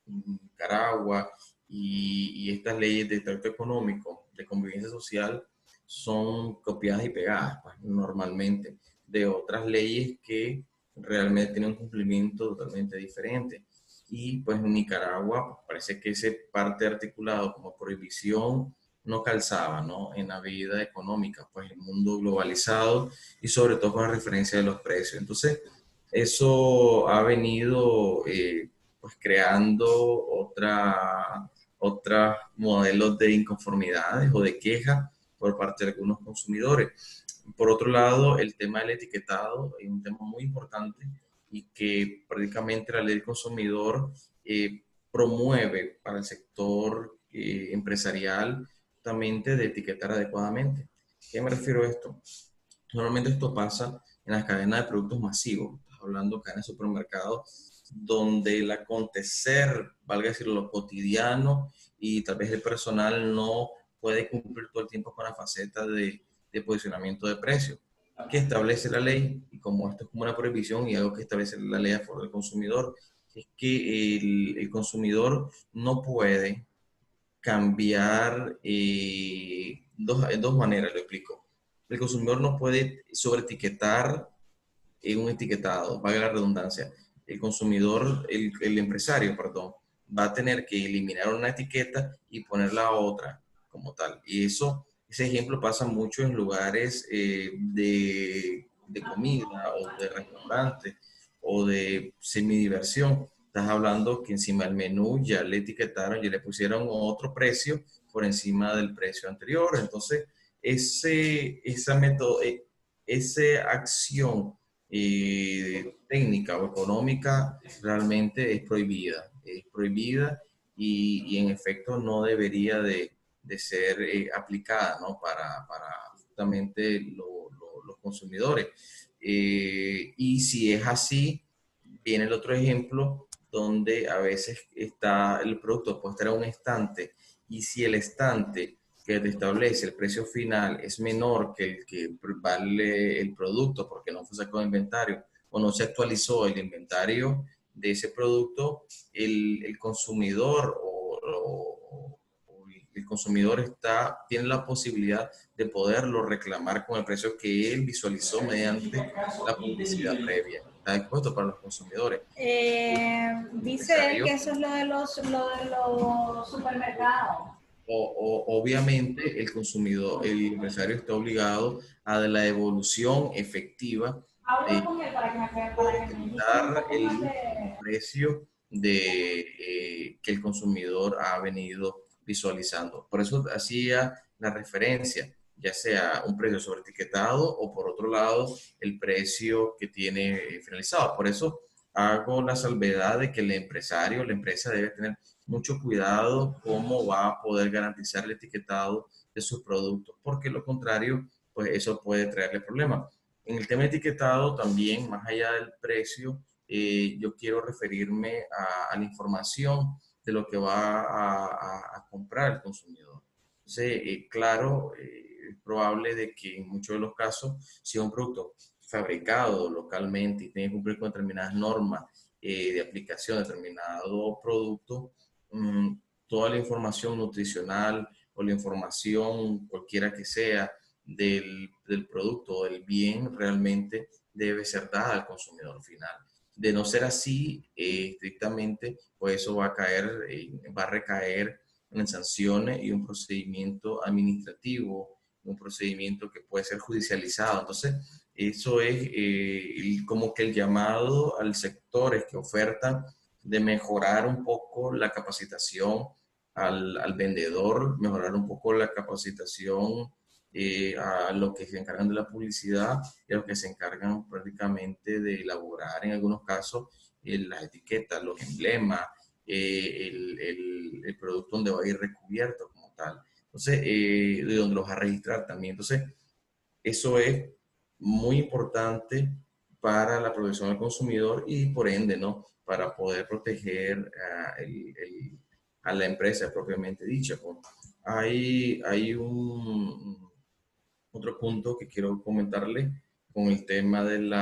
Nicaragua y estas leyes de trato económico, de convivencia social, son copiadas y pegadas, pues, normalmente, de otras leyes que realmente tienen un cumplimiento totalmente diferente. Y pues en Nicaragua pues, parece que ese parte articulado como prohibición no calzaba, ¿no?, en la vida económica, pues el mundo globalizado y sobre todo con la referencia de los precios. Entonces, eso ha venido pues creando otros modelos de inconformidades o de quejas por parte de algunos consumidores. Por otro lado, el tema del etiquetado es un tema muy importante y que prácticamente la ley del consumidor promueve para el sector empresarial justamente de etiquetar adecuadamente. ¿Qué me refiero a esto? Normalmente esto pasa en las cadenas de productos masivos, estás hablando de cadenas de supermercados, donde el acontecer, valga decir, lo cotidiano y tal vez el personal no puede cumplir todo el tiempo con la faceta de posicionamiento de precios que establece la ley. Y como esto es como una prohibición y algo que establece la ley a favor del consumidor, es que el consumidor no puede cambiar en dos maneras, lo explico. El consumidor no puede sobreetiquetar en un etiquetado, valga la redundancia. El consumidor, el empresario, perdón, va a tener que eliminar una etiqueta y poner la otra como tal. Y eso, ese ejemplo pasa mucho en lugares de comida o de restaurantes o de semidiversión. Estás hablando que encima del menú ya le etiquetaron, ya le pusieron otro precio por encima del precio anterior. Entonces, esa método, esa acción técnica o económica realmente es prohibida y en efecto no debería de ser aplicada, ¿no? Para justamente los consumidores. Y si es así, viene el otro ejemplo donde a veces está el producto puede estar en un estante y si el estante que te establece el precio final es menor que el que vale el producto porque no fue sacado de inventario o no se actualizó el inventario de ese producto, el consumidor o el consumidor tiene la posibilidad de poderlo reclamar con el precio que él visualizó mediante la publicidad previa. Está expuesto para los consumidores. Dice él que eso es lo de los supermercados. Obviamente el consumidor, el empresario está obligado a de la devolución efectiva Hablo de con él para que me indique un dar poco más el de... precio que el consumidor ha venido visualizando. Por eso hacía la referencia, ya sea un precio sobreetiquetado o por otro lado el precio que tiene finalizado. Por eso hago la salvedad de que el empresario, la empresa debe tener mucho cuidado cómo va a poder garantizar el etiquetado de sus productos, porque lo contrario, pues eso puede traerle problemas. En el tema etiquetado también, más allá del precio, yo quiero referirme a la información de lo que va a comprar el consumidor. Entonces, claro, es probable de que en muchos de los casos, si es un producto fabricado localmente y tiene que cumplir con determinadas normas de aplicación de determinado producto, mmm, toda la información nutricional o la información cualquiera que sea del producto o del bien realmente debe ser dada al consumidor final. De no ser así, estrictamente, pues eso va a caer, va a recaer en sanciones y un procedimiento administrativo, un procedimiento que puede ser judicializado. Entonces, eso es como que el llamado al sectores que ofertan de mejorar un poco la capacitación al vendedor, mejorar un poco la capacitación a los que se encargan de la publicidad y a los que se encargan prácticamente de elaborar en algunos casos las etiquetas, los emblemas, el producto donde va a ir recubierto como tal. Entonces, de donde los va a registrar también. Entonces, eso es muy importante para la protección del consumidor y por ende, ¿no? Para poder proteger a la empresa propiamente dicha. Pues. Hay otro punto que quiero comentarle con el tema de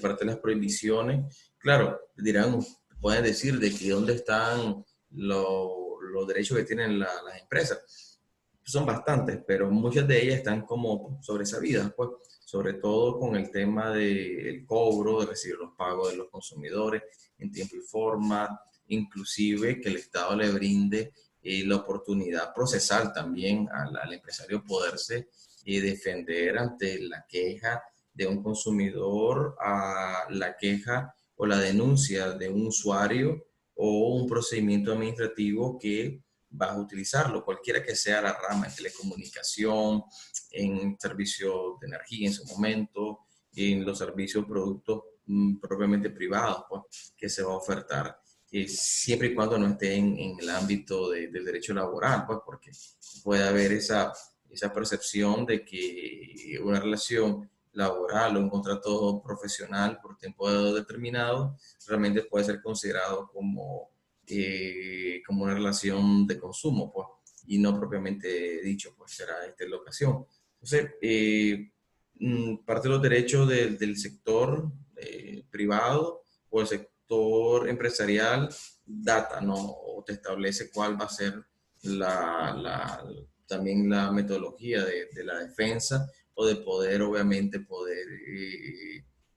parte de las prohibiciones. Claro, dirán, pueden decir de que dónde están los derechos que tienen las empresas. Son bastantes, pero muchas de ellas están como sobresabidas, pues, sobre todo con el tema del cobro, de recibir los pagos de los consumidores en tiempo y forma, inclusive que el Estado le brinde la oportunidad procesal también al empresario poderse defender ante la queja de un consumidor, a la queja o la denuncia de un usuario o un procedimiento administrativo que vas a utilizarlo, cualquiera que sea la rama en telecomunicación, en servicios de energía en su momento, en los servicios, productos propiamente privados pues, que se va a ofertar, siempre y cuando no esté en el ámbito del derecho laboral, pues, porque puede haber esa percepción de que una relación laboral o un contrato profesional por tiempo determinado realmente puede ser considerado como una relación de consumo, pues, y no propiamente dicho, pues será esta la ocasión. Entonces, parte de los derechos del sector privado o el sector empresarial data, ¿no? O te establece cuál va a ser también la metodología de la defensa o de poder, obviamente,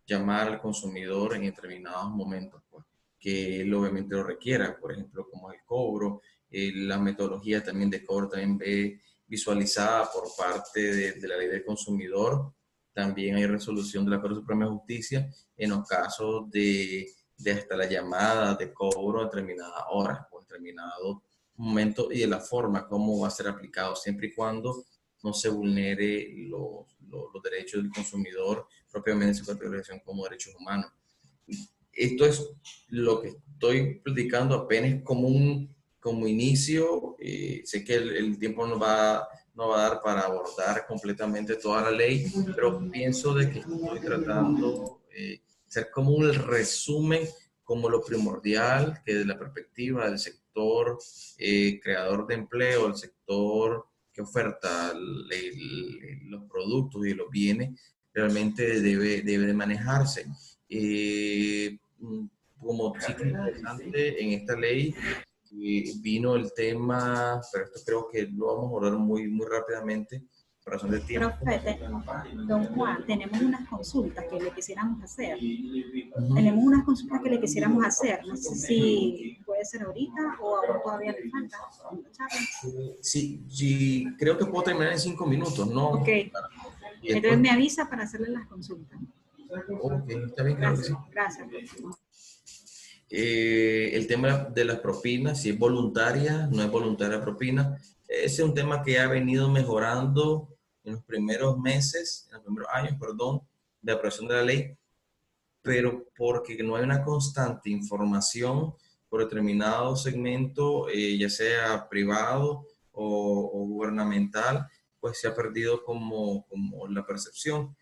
llamar al consumidor en determinados momentos, pues, que él obviamente lo requiera, por ejemplo, como el cobro, la metodología también de cobro también ve visualizada por parte de la ley del consumidor. También hay resolución de la Corte Suprema de Justicia en los casos de hasta la llamada de cobro a determinadas horas o determinado momento y de la forma como va a ser aplicado, siempre y cuando no se vulnere los derechos del consumidor, propiamente su categorización como derechos humanos. Esto es lo que estoy platicando apenas como inicio. Sé que el tiempo no va a dar para abordar completamente toda la ley, pero pienso de que estoy tratando hacer como un resumen, como lo primordial, que desde la perspectiva del sector creador de empleo, el sector que oferta los productos y los bienes, realmente debe de manejarse. Como sitio interesante en esta ley vino el tema, pero esto creo que lo vamos a abordar muy rápidamente por razón de tiempo. Profe, don Juan, tenemos unas consultas que le quisiéramos hacer. Tenemos unas consultas que le quisiéramos hacer. No sé si puede ser ahorita o aún todavía le falta. Sí, creo que puedo terminar en 5 minutos, ¿no? Ok. Entonces me avisa para hacerle las consultas. Ok, está bien, claro que sí. Gracias. El tema de las propinas, si es voluntaria, no es voluntaria propina, ese es un tema que ha venido mejorando en los primeros meses, en los primeros años, perdón, de aprobación de la ley, pero porque no hay una constante información por determinado segmento, ya sea privado o gubernamental, pues se ha perdido como la percepción.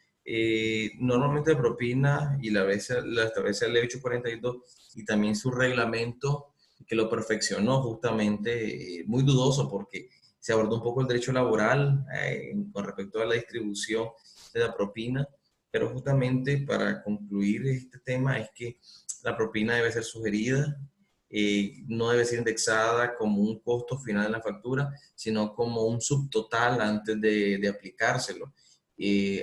Normalmente la propina y la establece la ley 842 y también su reglamento que lo perfeccionó justamente, muy dudoso porque se abordó un poco el derecho laboral con respecto a la distribución de la propina, pero justamente para concluir este tema es que la propina debe ser sugerida, no debe ser indexada como un costo final de la factura, sino como un subtotal antes de aplicárselo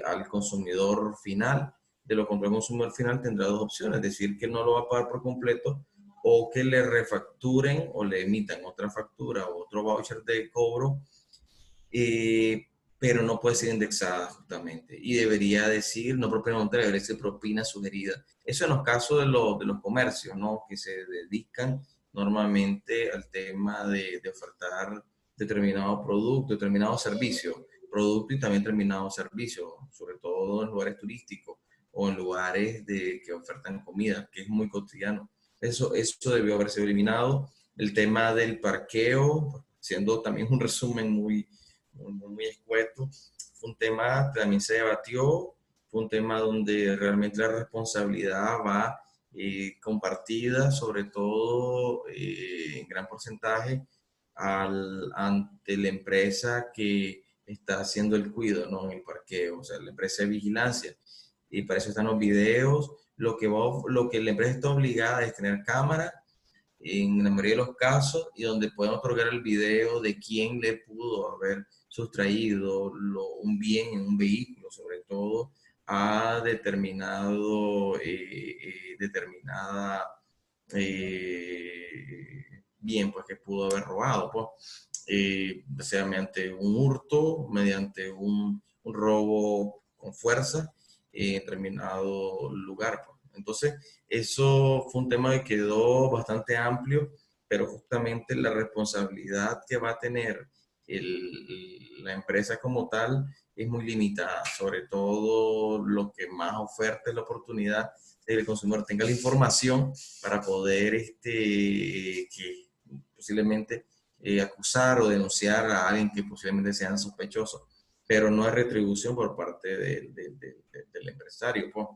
al consumidor final. De lo contrario, el consumidor final tendrá dos opciones, es decir, que no lo va a pagar por completo o que le refacturen o le emitan otra factura o otro voucher de cobro, pero no puede ser indexada justamente. Y debería decir, no propina monetaria, debería ser propina sugerida. Eso en los casos de los comercios, ¿no? Que se dedican normalmente al tema de ofertar determinado producto, determinado servicio, producto y también determinado servicio, sobre todo en lugares turísticos o en lugares que ofertan comida, que es muy cotidiano. Eso debió haberse eliminado. El tema del parqueo, siendo también un resumen muy escueto, fue un tema que también se debatió, fue un tema donde realmente la responsabilidad va compartida, sobre todo en gran porcentaje, ante la empresa que está haciendo el cuidado, ¿no? En el parqueo, o sea, la empresa de vigilancia. Y para eso están los videos. Lo que la empresa está obligada es tener cámara en la mayoría de los casos y donde pueden otorgar el video de quién le pudo haber sustraído un bien en un vehículo, sobre todo a determinada bien pues que pudo haber robado, pues, sea mediante un hurto, mediante un robo con fuerza en determinado lugar, pues. Entonces, eso fue un tema que quedó bastante amplio, pero justamente la responsabilidad que va a tener la empresa como tal es muy limitada, sobre todo lo que más oferta es la oportunidad de que el consumidor tenga la información para poder que posiblemente acusar o denunciar a alguien que posiblemente sean sospechosos, pero no hay retribución por parte del empresario, pues,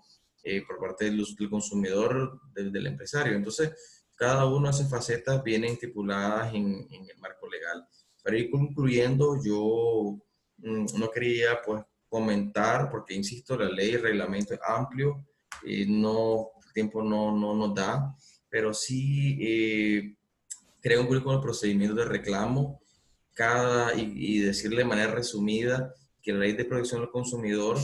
por parte del consumidor, del empresario. Entonces, cada una de esas facetas vienen estipuladas en el marco legal. Para ir concluyendo, yo no quería pues comentar, porque insisto, la ley, el reglamento es amplio, el tiempo no nos da, pero sí creo cumplir con el procedimiento de reclamo, y decirle de manera resumida que la Ley de Protección del Consumidor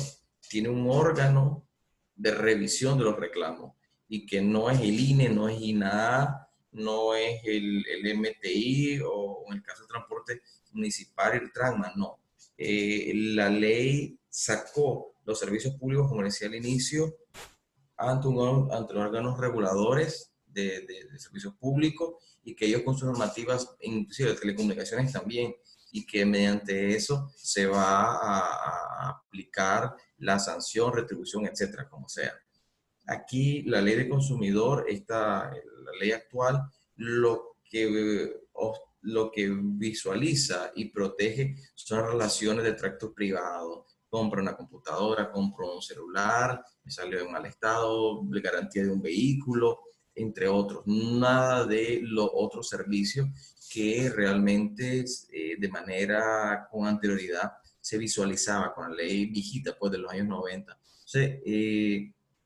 tiene un órgano de revisión de los reclamos y que no es el INE, no es INAH, no es el MTI o en el caso del transporte municipal el TRANMA, no. La ley sacó los servicios públicos, como decía al inicio, ante los órganos reguladores de servicios públicos y que ellos con sus normativas, inclusive de telecomunicaciones también, y que mediante eso se va a aplicar la sanción, retribución, etcétera, como sea. Aquí la ley de consumidor, la ley actual, lo que visualiza y protege son relaciones de tracto privado. Compro una computadora, compro un celular, me salió en mal estado, garantía de un vehículo, entre otros. Nada de los otros servicios que realmente de manera con anterioridad se visualizaba con la ley viejita pues, de los años 90. Entonces,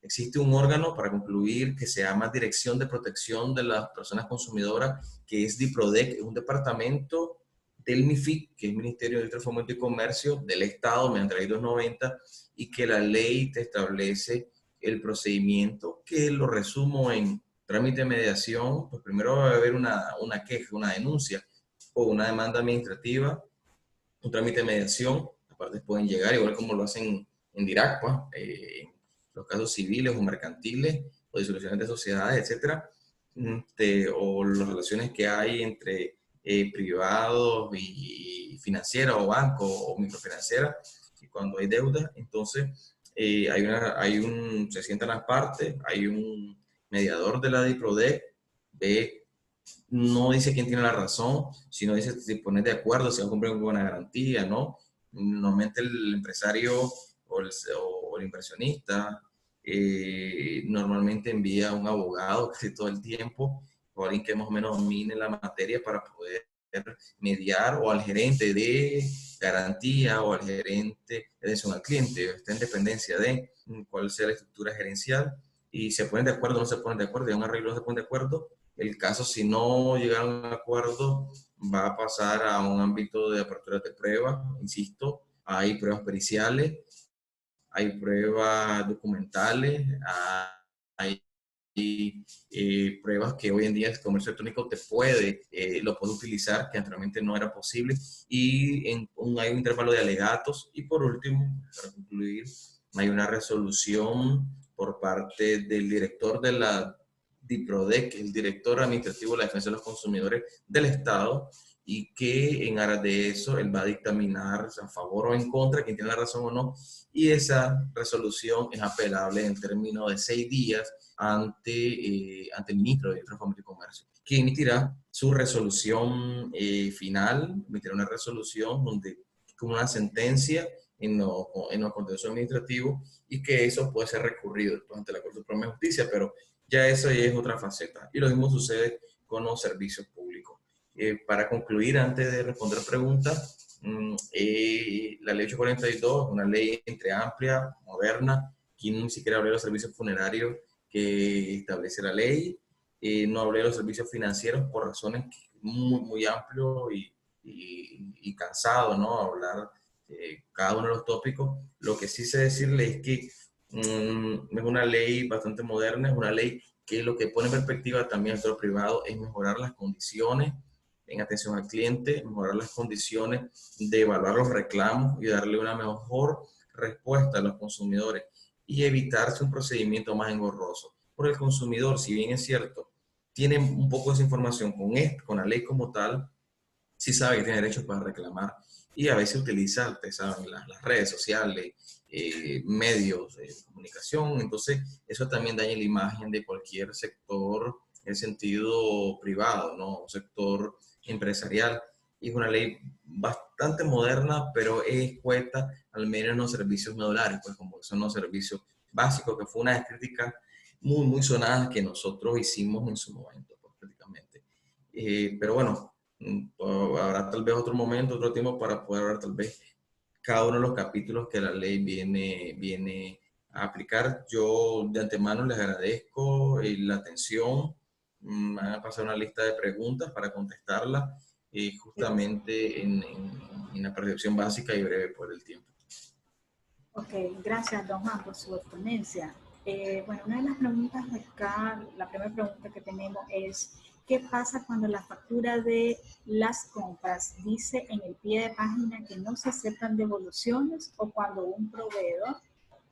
existe un órgano, para concluir, que se llama Dirección de Protección de las Personas Consumidoras, que es DIPRODEC, es un departamento del MIFIC, que es Ministerio de Industria, Fomento y Comercio del Estado, mediante la ley 290, y que la ley te establece el procedimiento, que lo resumo en trámite de mediación. Pues primero va a haber una queja, una denuncia o una demanda administrativa, un trámite de mediación. Las partes pueden llegar, igual como lo hacen en DIRACPA, los casos civiles o mercantiles o disoluciones de sociedades, etcétera, o las relaciones que hay entre privados y financieras o bancos o microfinancieras, y cuando hay deuda, entonces se sientan las partes, hay un mediador de la DIPRODEC, no dice quién tiene la razón, sino dice si pones de acuerdo, si va a cumplir con una garantía, ¿no? Normalmente el empresario o el inversionista normalmente envía a un abogado casi todo el tiempo, o alguien que más o menos domine la materia para poder mediar, o al gerente de garantía, o al gerente de atención al cliente. Está en dependencia de cuál sea la estructura gerencial, y se ponen de acuerdo o no se ponen de acuerdo, y a un arreglo no se ponen de acuerdo. El caso, si no llegaron a un acuerdo, va a pasar a un ámbito de apertura de pruebas. Insisto, hay pruebas periciales, hay pruebas documentales, hay pruebas que hoy en día el comercio electrónico lo puede utilizar, que anteriormente no era posible, y hay un intervalo de alegatos. Y por último, para concluir, hay una resolución por parte del director de la DIPRODEC, el director administrativo de la defensa de los consumidores del Estado, y que en aras de eso él va a dictaminar a favor o en contra, quién tiene la razón o no, y esa resolución es apelable en términos de 6 días ante el ministro de Industria, Fomento y Comercio, que emitirá su resolución final, emitirá una resolución como una sentencia en lo contencioso administrativo, y que eso puede ser recurrido después ante la Corte Suprema de Justicia, pero ya eso ya es otra faceta. Y lo mismo sucede con los servicios públicos. Para concluir, antes de responder preguntas, la ley 842 es una ley entre amplia, moderna. Aquí ni siquiera hablé de los servicios funerarios que establece la ley. No hablé de los servicios financieros por razones muy, muy amplio y cansado, ¿no? Hablar cada uno de los tópicos. Lo que sí sé decirle es que es una ley bastante moderna, es una ley que lo que pone en perspectiva también al sector privado es mejorar las condiciones en atención al cliente, mejorar las condiciones de evaluar los reclamos y darle una mejor respuesta a los consumidores, y evitarse un procedimiento más engorroso. Por el consumidor, si bien es cierto, tiene un poco de esa información con la ley como tal, sí sabe que tiene derechos para reclamar, y a veces utiliza, ustedes saben, las redes sociales, medios de comunicación. Entonces eso también daña la imagen de cualquier sector en sentido privado, ¿no? Un sector empresarial. Y es una ley bastante moderna, pero es escueta, al menos en los servicios medulares, pues como son los servicios básicos, que fue una crítica muy, muy sonada que nosotros hicimos en su momento, pues, prácticamente. Pero bueno, habrá tal vez otro momento, otro tiempo para poder hablar tal vez cada uno de los capítulos que la ley viene a aplicar. Yo de antemano les agradezco la atención. Me van a pasar una lista de preguntas para contestarlas. justamente en la percepción básica y breve por el tiempo. Ok, gracias, don Juan, por su ponencia. Bueno, una de las preguntas de acá, la primera pregunta que tenemos es, ¿qué pasa cuando la factura de las compras dice en el pie de página que no se aceptan devoluciones o cuando un proveedor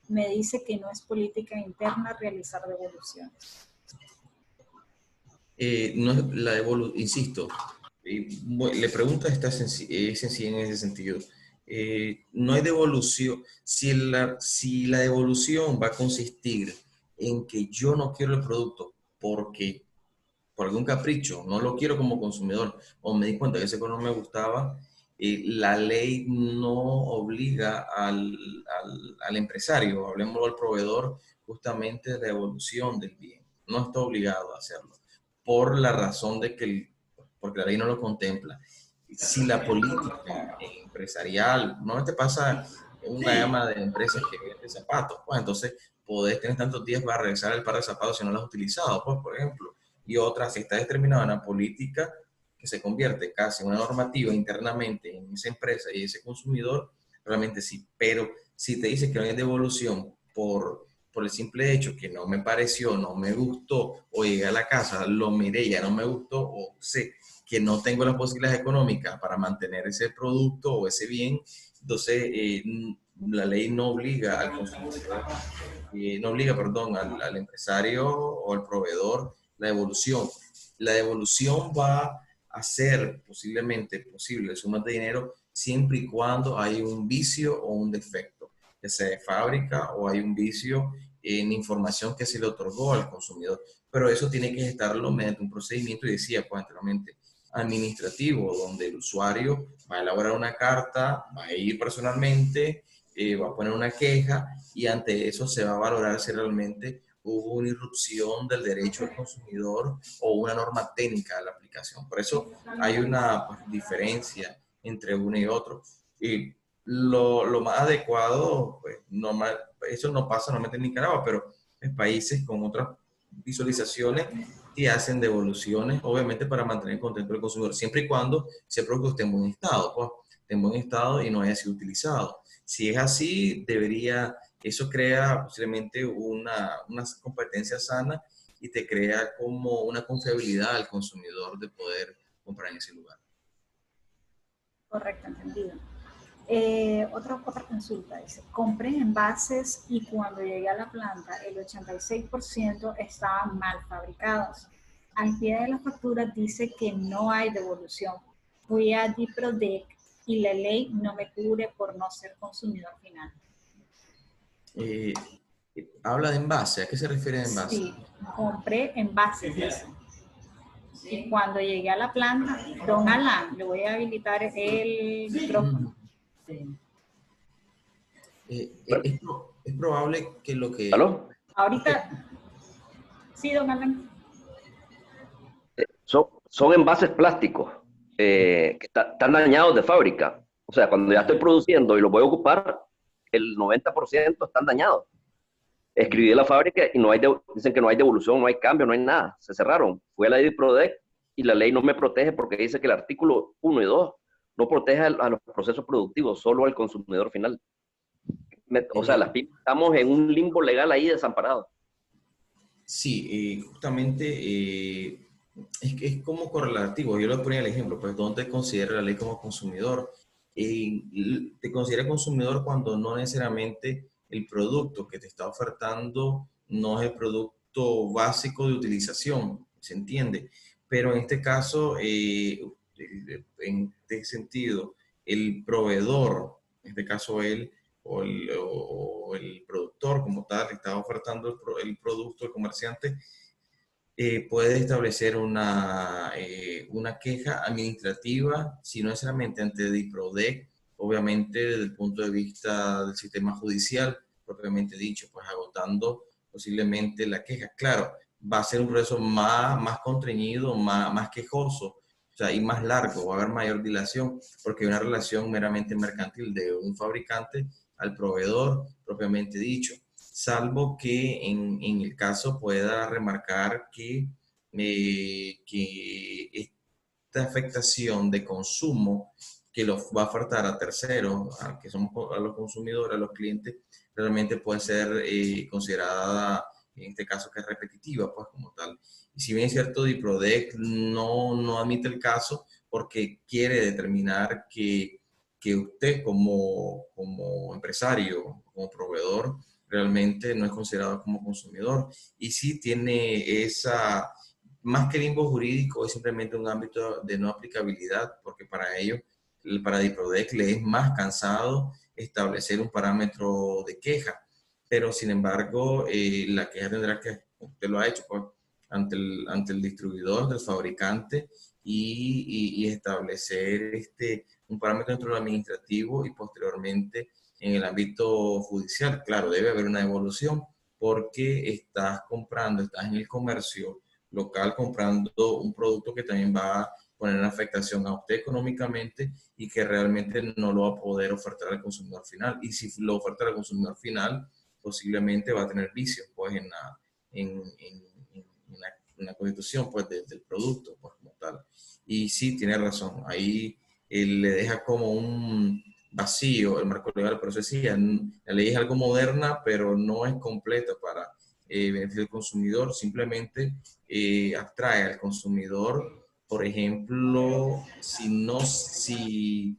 me dice que no es política interna realizar devoluciones? No es la insisto, la pregunta es sencilla en ese sentido. No hay devolución. Si la devolución va a consistir en que yo no quiero el producto porque por algún capricho no lo quiero como consumidor o me di cuenta que ese color no me gustaba, la ley no obliga al empresario, hablemos al proveedor, justamente de devolución del bien. No está obligado a hacerlo por la razón de que porque la ley no lo contempla. Si la política empresarial, normalmente pasa en una gama de empresas que venden zapatos, pues entonces podés tener tantos días para regresar el par de zapatos si no lo has utilizado, pues por ejemplo, y otra, si está determinada una política que se convierte casi en una normativa internamente en esa empresa y ese consumidor, realmente sí, pero si te dice que no hay devolución por el simple hecho que no me pareció, no me gustó, o llegué a la casa, lo miré, ya no me gustó, o sé que no tengo las posibilidades económicas para mantener ese producto o ese bien, entonces la ley no obliga al consumidor, no obliga, perdón, al empresario o al proveedor la devolución. La devolución va a ser posiblemente posible sumas de dinero siempre y cuando hay un vicio o un defecto, ya sea de fábrica o hay un vicio en información que se le otorgó al consumidor. Pero eso tiene que gestarlo mediante un procedimiento, y decía pues anteriormente, administrativo, donde el usuario va a elaborar una carta, va a ir personalmente, va a poner una queja y ante eso se va a valorar si realmente hubo una irrupción del derecho del consumidor o una norma técnica de la aplicación. Por eso hay una pues, diferencia entre uno y otro. Y lo más adecuado, pues, normal, eso no pasa normalmente en Nicaragua, pero en países con otras visualizaciones que hacen devoluciones, obviamente para mantener contento al consumidor, siempre y cuando ese producto esté en buen estado, pues, esté en buen estado y no haya sido utilizado. Si es así, eso crea posiblemente una competencia sana y te crea como una confiabilidad al consumidor de poder comprar en ese lugar. Correcto, entendido. Otra consulta dice, compré envases y cuando llegué a la planta el 86% estaban mal fabricados. Al pie de la factura dice que no hay devolución. Fui a DIPRODEC y la ley no me cubre por no ser consumidor final. Habla de envase, ¿a qué se refiere de envase? Sí, compré envases, dice. Y cuando llegué a la planta, don Alan, le voy a habilitar el micrófono. Es probable que lo que... ¿Aló? Ahorita, sí, don Alan. Son envases plásticos que están dañados de fábrica. O sea, cuando ya estoy produciendo y los voy a ocupar, el 90% están dañados. Escribí a la fábrica y dicen que no hay devolución, no hay cambio, no hay nada. Se cerraron. Fui a la DIPRODEC y la ley no me protege porque dice que el artículo 1 y 2 no protege a los procesos productivos, solo al consumidor final. O sea, las pymes estamos en un limbo legal ahí desamparado. Sí, justamente es como correlativo. Yo le ponía el ejemplo, pues, ¿dónde considera la ley como consumidor? Te considera consumidor cuando no necesariamente el producto que te está ofertando no es el producto básico de utilización, ¿se entiende? Pero en este caso, en este sentido, el proveedor, en este caso él, o el productor como tal, que está ofertando el producto, el comerciante, puede establecer una queja administrativa, si no necesariamente ante DIPRODEC, obviamente desde el punto de vista del sistema judicial, propiamente dicho, pues agotando posiblemente la queja. Claro, va a ser un proceso más contrañido, más quejoso, o sea, y más largo, va a haber mayor dilación, porque hay una relación meramente mercantil de un fabricante al proveedor, propiamente dicho, salvo que en el caso pueda remarcar que esta afectación de consumo que los va a ofertar a terceros, a, que son a los consumidores, a los clientes, realmente puede ser considerada, en este caso, que es repetitiva, pues como tal. Y si bien es cierto, DIPRODEC no admite el caso porque quiere determinar que usted como empresario, como proveedor, realmente no es considerado como consumidor. Y sí tiene esa, más que limbo jurídico, es simplemente un ámbito de no aplicabilidad, porque para ellos, para DIPRODEC, le es más cansado establecer un parámetro de queja. Pero, sin embargo, la queja tendrá que, usted lo ha hecho, pues, ante el distribuidor, ante el fabricante, y establecer un parámetro dentro del administrativo y posteriormente en el ámbito judicial. Claro, debe haber una evolución porque estás en el comercio local comprando un producto que también va a poner en afectación a usted económicamente y que realmente no lo va a poder ofertar al consumidor final. Y si lo oferta al consumidor final, posiblemente va a tener vicios pues, en la constitución pues, del producto pues, como tal. Y sí, tiene razón. Ahí le deja como un vacío el marco legal, por eso decía, la ley es algo moderna, pero no es completa para beneficio del consumidor, simplemente atrae al consumidor, por ejemplo, si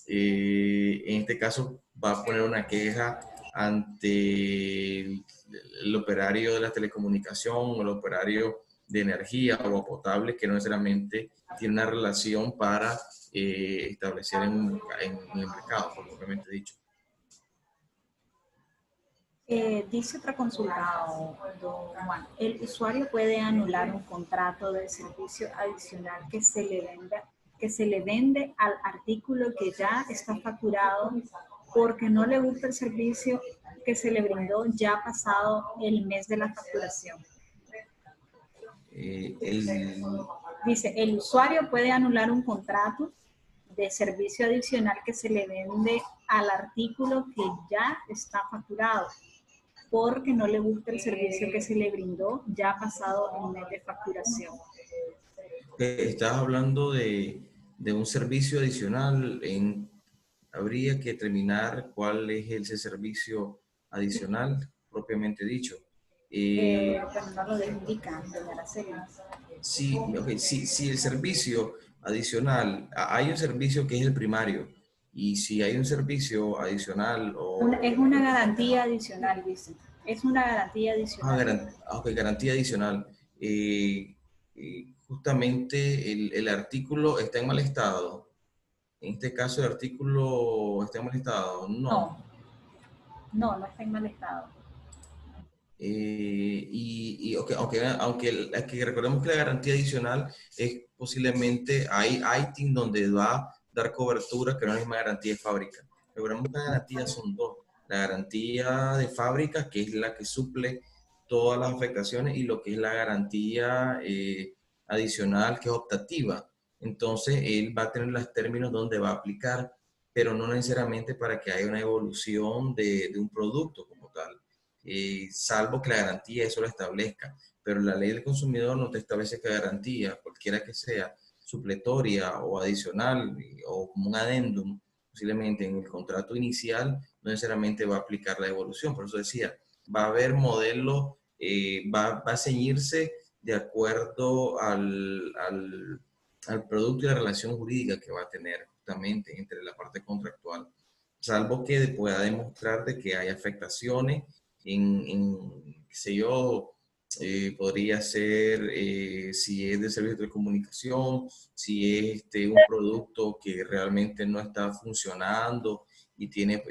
en este caso va a poner una queja ante el operario de la telecomunicación o el operario de energía o agua potable que no necesariamente tiene una relación para establecer en el mercado, propiamente dicho. Dice otra consulta, don Juan. El usuario puede anular un contrato de servicio adicional que se le vende al artículo que ya está facturado porque no le gusta el servicio que se le brindó ya pasado el mes de la facturación. Dice, el usuario puede anular un contrato de servicio adicional que se le vende al artículo que ya está facturado porque no le gusta el servicio que se le brindó ya pasado el mes de facturación. Estás hablando de un servicio adicional. Habría que determinar cuál es ese servicio adicional propiamente dicho. Bueno, no lo indica, doña Araceli. Sí, okay, si el servicio adicional, hay un servicio que es el primario, y si hay un servicio adicional o... Es una garantía adicional, dice. Es una garantía adicional. Garantía adicional. Justamente el artículo está en mal estado. En este caso el artículo está en mal estado. No está en mal estado. Aunque recordemos que la garantía adicional es posiblemente, hay ITIN donde va a dar cobertura, que no es la misma garantía de fábrica. Recordemos que las garantías son dos. La garantía de fábrica, que es la que suple todas las afectaciones, y lo que es la garantía adicional, que es optativa. Entonces, él va a tener los términos donde va a aplicar, pero no necesariamente para que haya una evolución de un producto como tal. Salvo que la garantía eso lo establezca, pero la ley del consumidor no te establece que garantía, cualquiera que sea, supletoria o adicional o como un adendum, posiblemente en el contrato inicial, no necesariamente va a aplicar la evolución. Por eso decía, va a haber modelos, va a ceñirse de acuerdo al producto y la relación jurídica que va a tener justamente entre la parte contractual, salvo que pueda demostrar de que hay afectaciones qué sé yo, podría ser si es de servicio de telecomunicación, si es un producto que realmente no está funcionando y tiene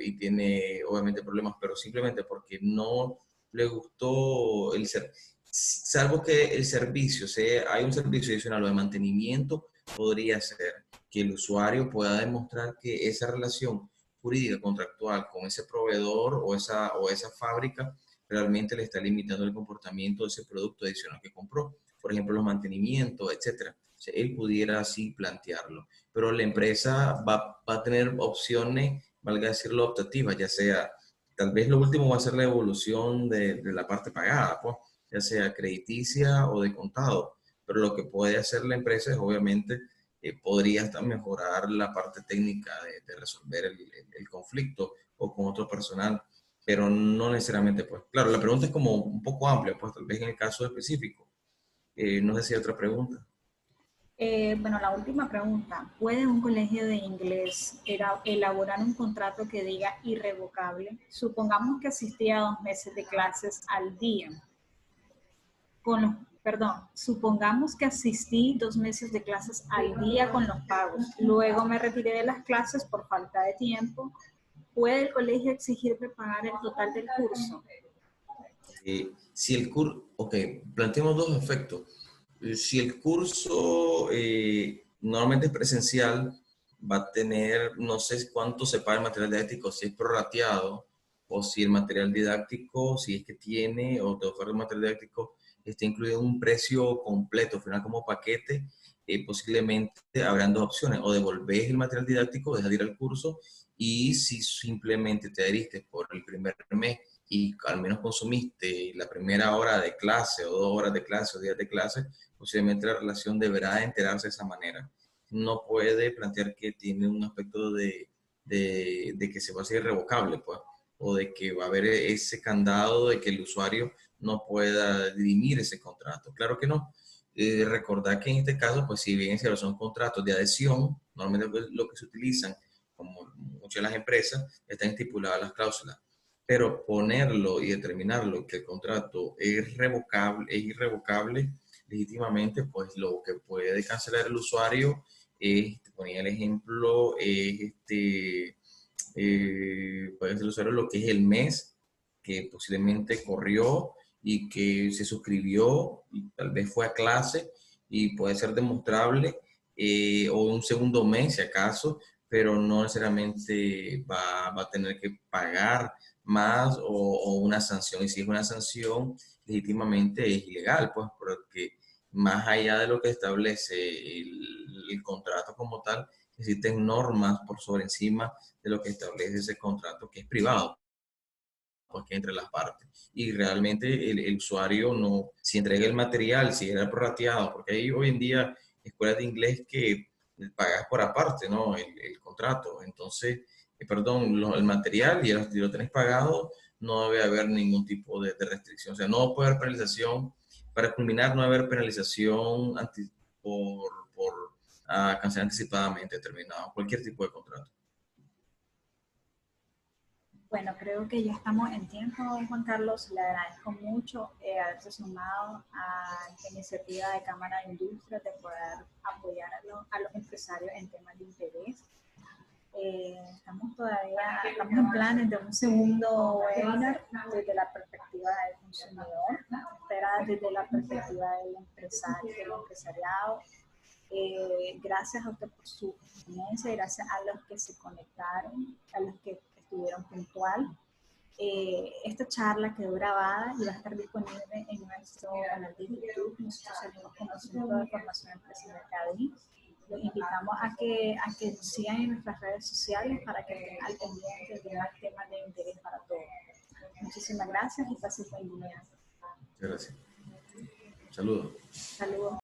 obviamente problemas, pero simplemente porque no le gustó el servicio. Salvo que el servicio, hay un servicio adicional o de mantenimiento, podría ser que el usuario pueda demostrar que esa relación jurídica contractual con ese proveedor o esa fábrica realmente le está limitando el comportamiento de ese producto adicional que compró. Por ejemplo, los mantenimientos, etcétera. O sea, él pudiera así plantearlo. Pero la empresa va a tener opciones, valga decirlo, optativas, ya sea, tal vez lo último va a ser la evolución de la parte pagada, pues, ya sea crediticia o de contado. Pero lo que puede hacer la empresa es obviamente podría hasta mejorar la parte técnica de resolver el conflicto o con otro personal, pero no necesariamente, pues, claro, la pregunta es como un poco amplia, pues tal vez en el caso específico. No sé si hay otra pregunta. Bueno, la última pregunta. ¿Puede un colegio de inglés elaborar un contrato que diga irrevocable? Supongamos que asistía 2 meses de clases al día. Supongamos que asistí 2 meses de clases al día con los pagos. Luego me retiré de las clases por falta de tiempo. ¿Puede el colegio exigirme pagar el total del curso? Si el curso, ok, planteemos dos aspectos. Si el curso normalmente es presencial, va a tener, no sé cuánto se paga el material didáctico, si es prorrateado, o si el material didáctico, si es que tiene, o te ofrece el material didáctico, está incluido en un precio completo, al final como paquete, posiblemente habrán dos opciones, o devolves el material didáctico, dejas de ir al curso, y si simplemente te adheriste por el primer mes y al menos consumiste la primera hora de clase o 2 horas de clase o días de clase, posiblemente la relación deberá enterarse de esa manera. No puede plantear que tiene un aspecto de que se va a hacer irrevocable, pues, o de que va a haber ese candado de que el usuario no pueda dirimir ese contrato. Claro que no. Recordar que en este caso, pues si bien son contratos de adhesión, normalmente lo que se utilizan, como muchas de las empresas, están estipuladas las cláusulas, pero ponerlo y determinarlo que el contrato es revocable, es irrevocable legítimamente, pues lo que puede cancelar el usuario es, te ponía el ejemplo, puede ser el usuario lo que es el mes que posiblemente corrió y que se suscribió y tal vez fue a clase y puede ser demostrable, o un segundo mes si acaso, pero no necesariamente va a tener que pagar más o una sanción. Y si es una sanción, legítimamente es ilegal, pues, porque más allá de lo que establece el contrato como tal, existen normas por sobre encima de lo que establece ese contrato, que es privado, pues, que entre las partes. Y realmente el usuario no, si entrega el material, si era prorrateado, porque hay hoy en día escuelas de inglés que pagas por aparte, ¿no? El contrato. Entonces, perdón, el material y si lo tenés pagado, no debe haber ningún tipo de restricción. O sea, no puede haber penalización. Para culminar, no debe haber penalización por cancelar anticipadamente determinado, cualquier tipo de contrato. Bueno, creo que ya estamos en tiempo, Juan Carlos. Le agradezco mucho haberse sumado a esta iniciativa de Cámara de Industria de poder apoyar a los empresarios en temas de interés. Estamos en planes de un segundo webinar desde la perspectiva del consumidor, desde la perspectiva del empresario, del empresariado. Gracias a usted por su experiencia, gracias a los que se conectaron, a los que estuvieron puntual. Esta charla quedó grabada y va a estar disponible en nuestro canal de YouTube. Nosotros salimos como Centro de Formación Empresarial CADI. Los invitamos a que nos sigan en nuestras redes sociales para que estén al pendiente de más temas de interés para todos. Muchísimas gracias y pasen buen día. Muchas gracias. Saludos. Saludos.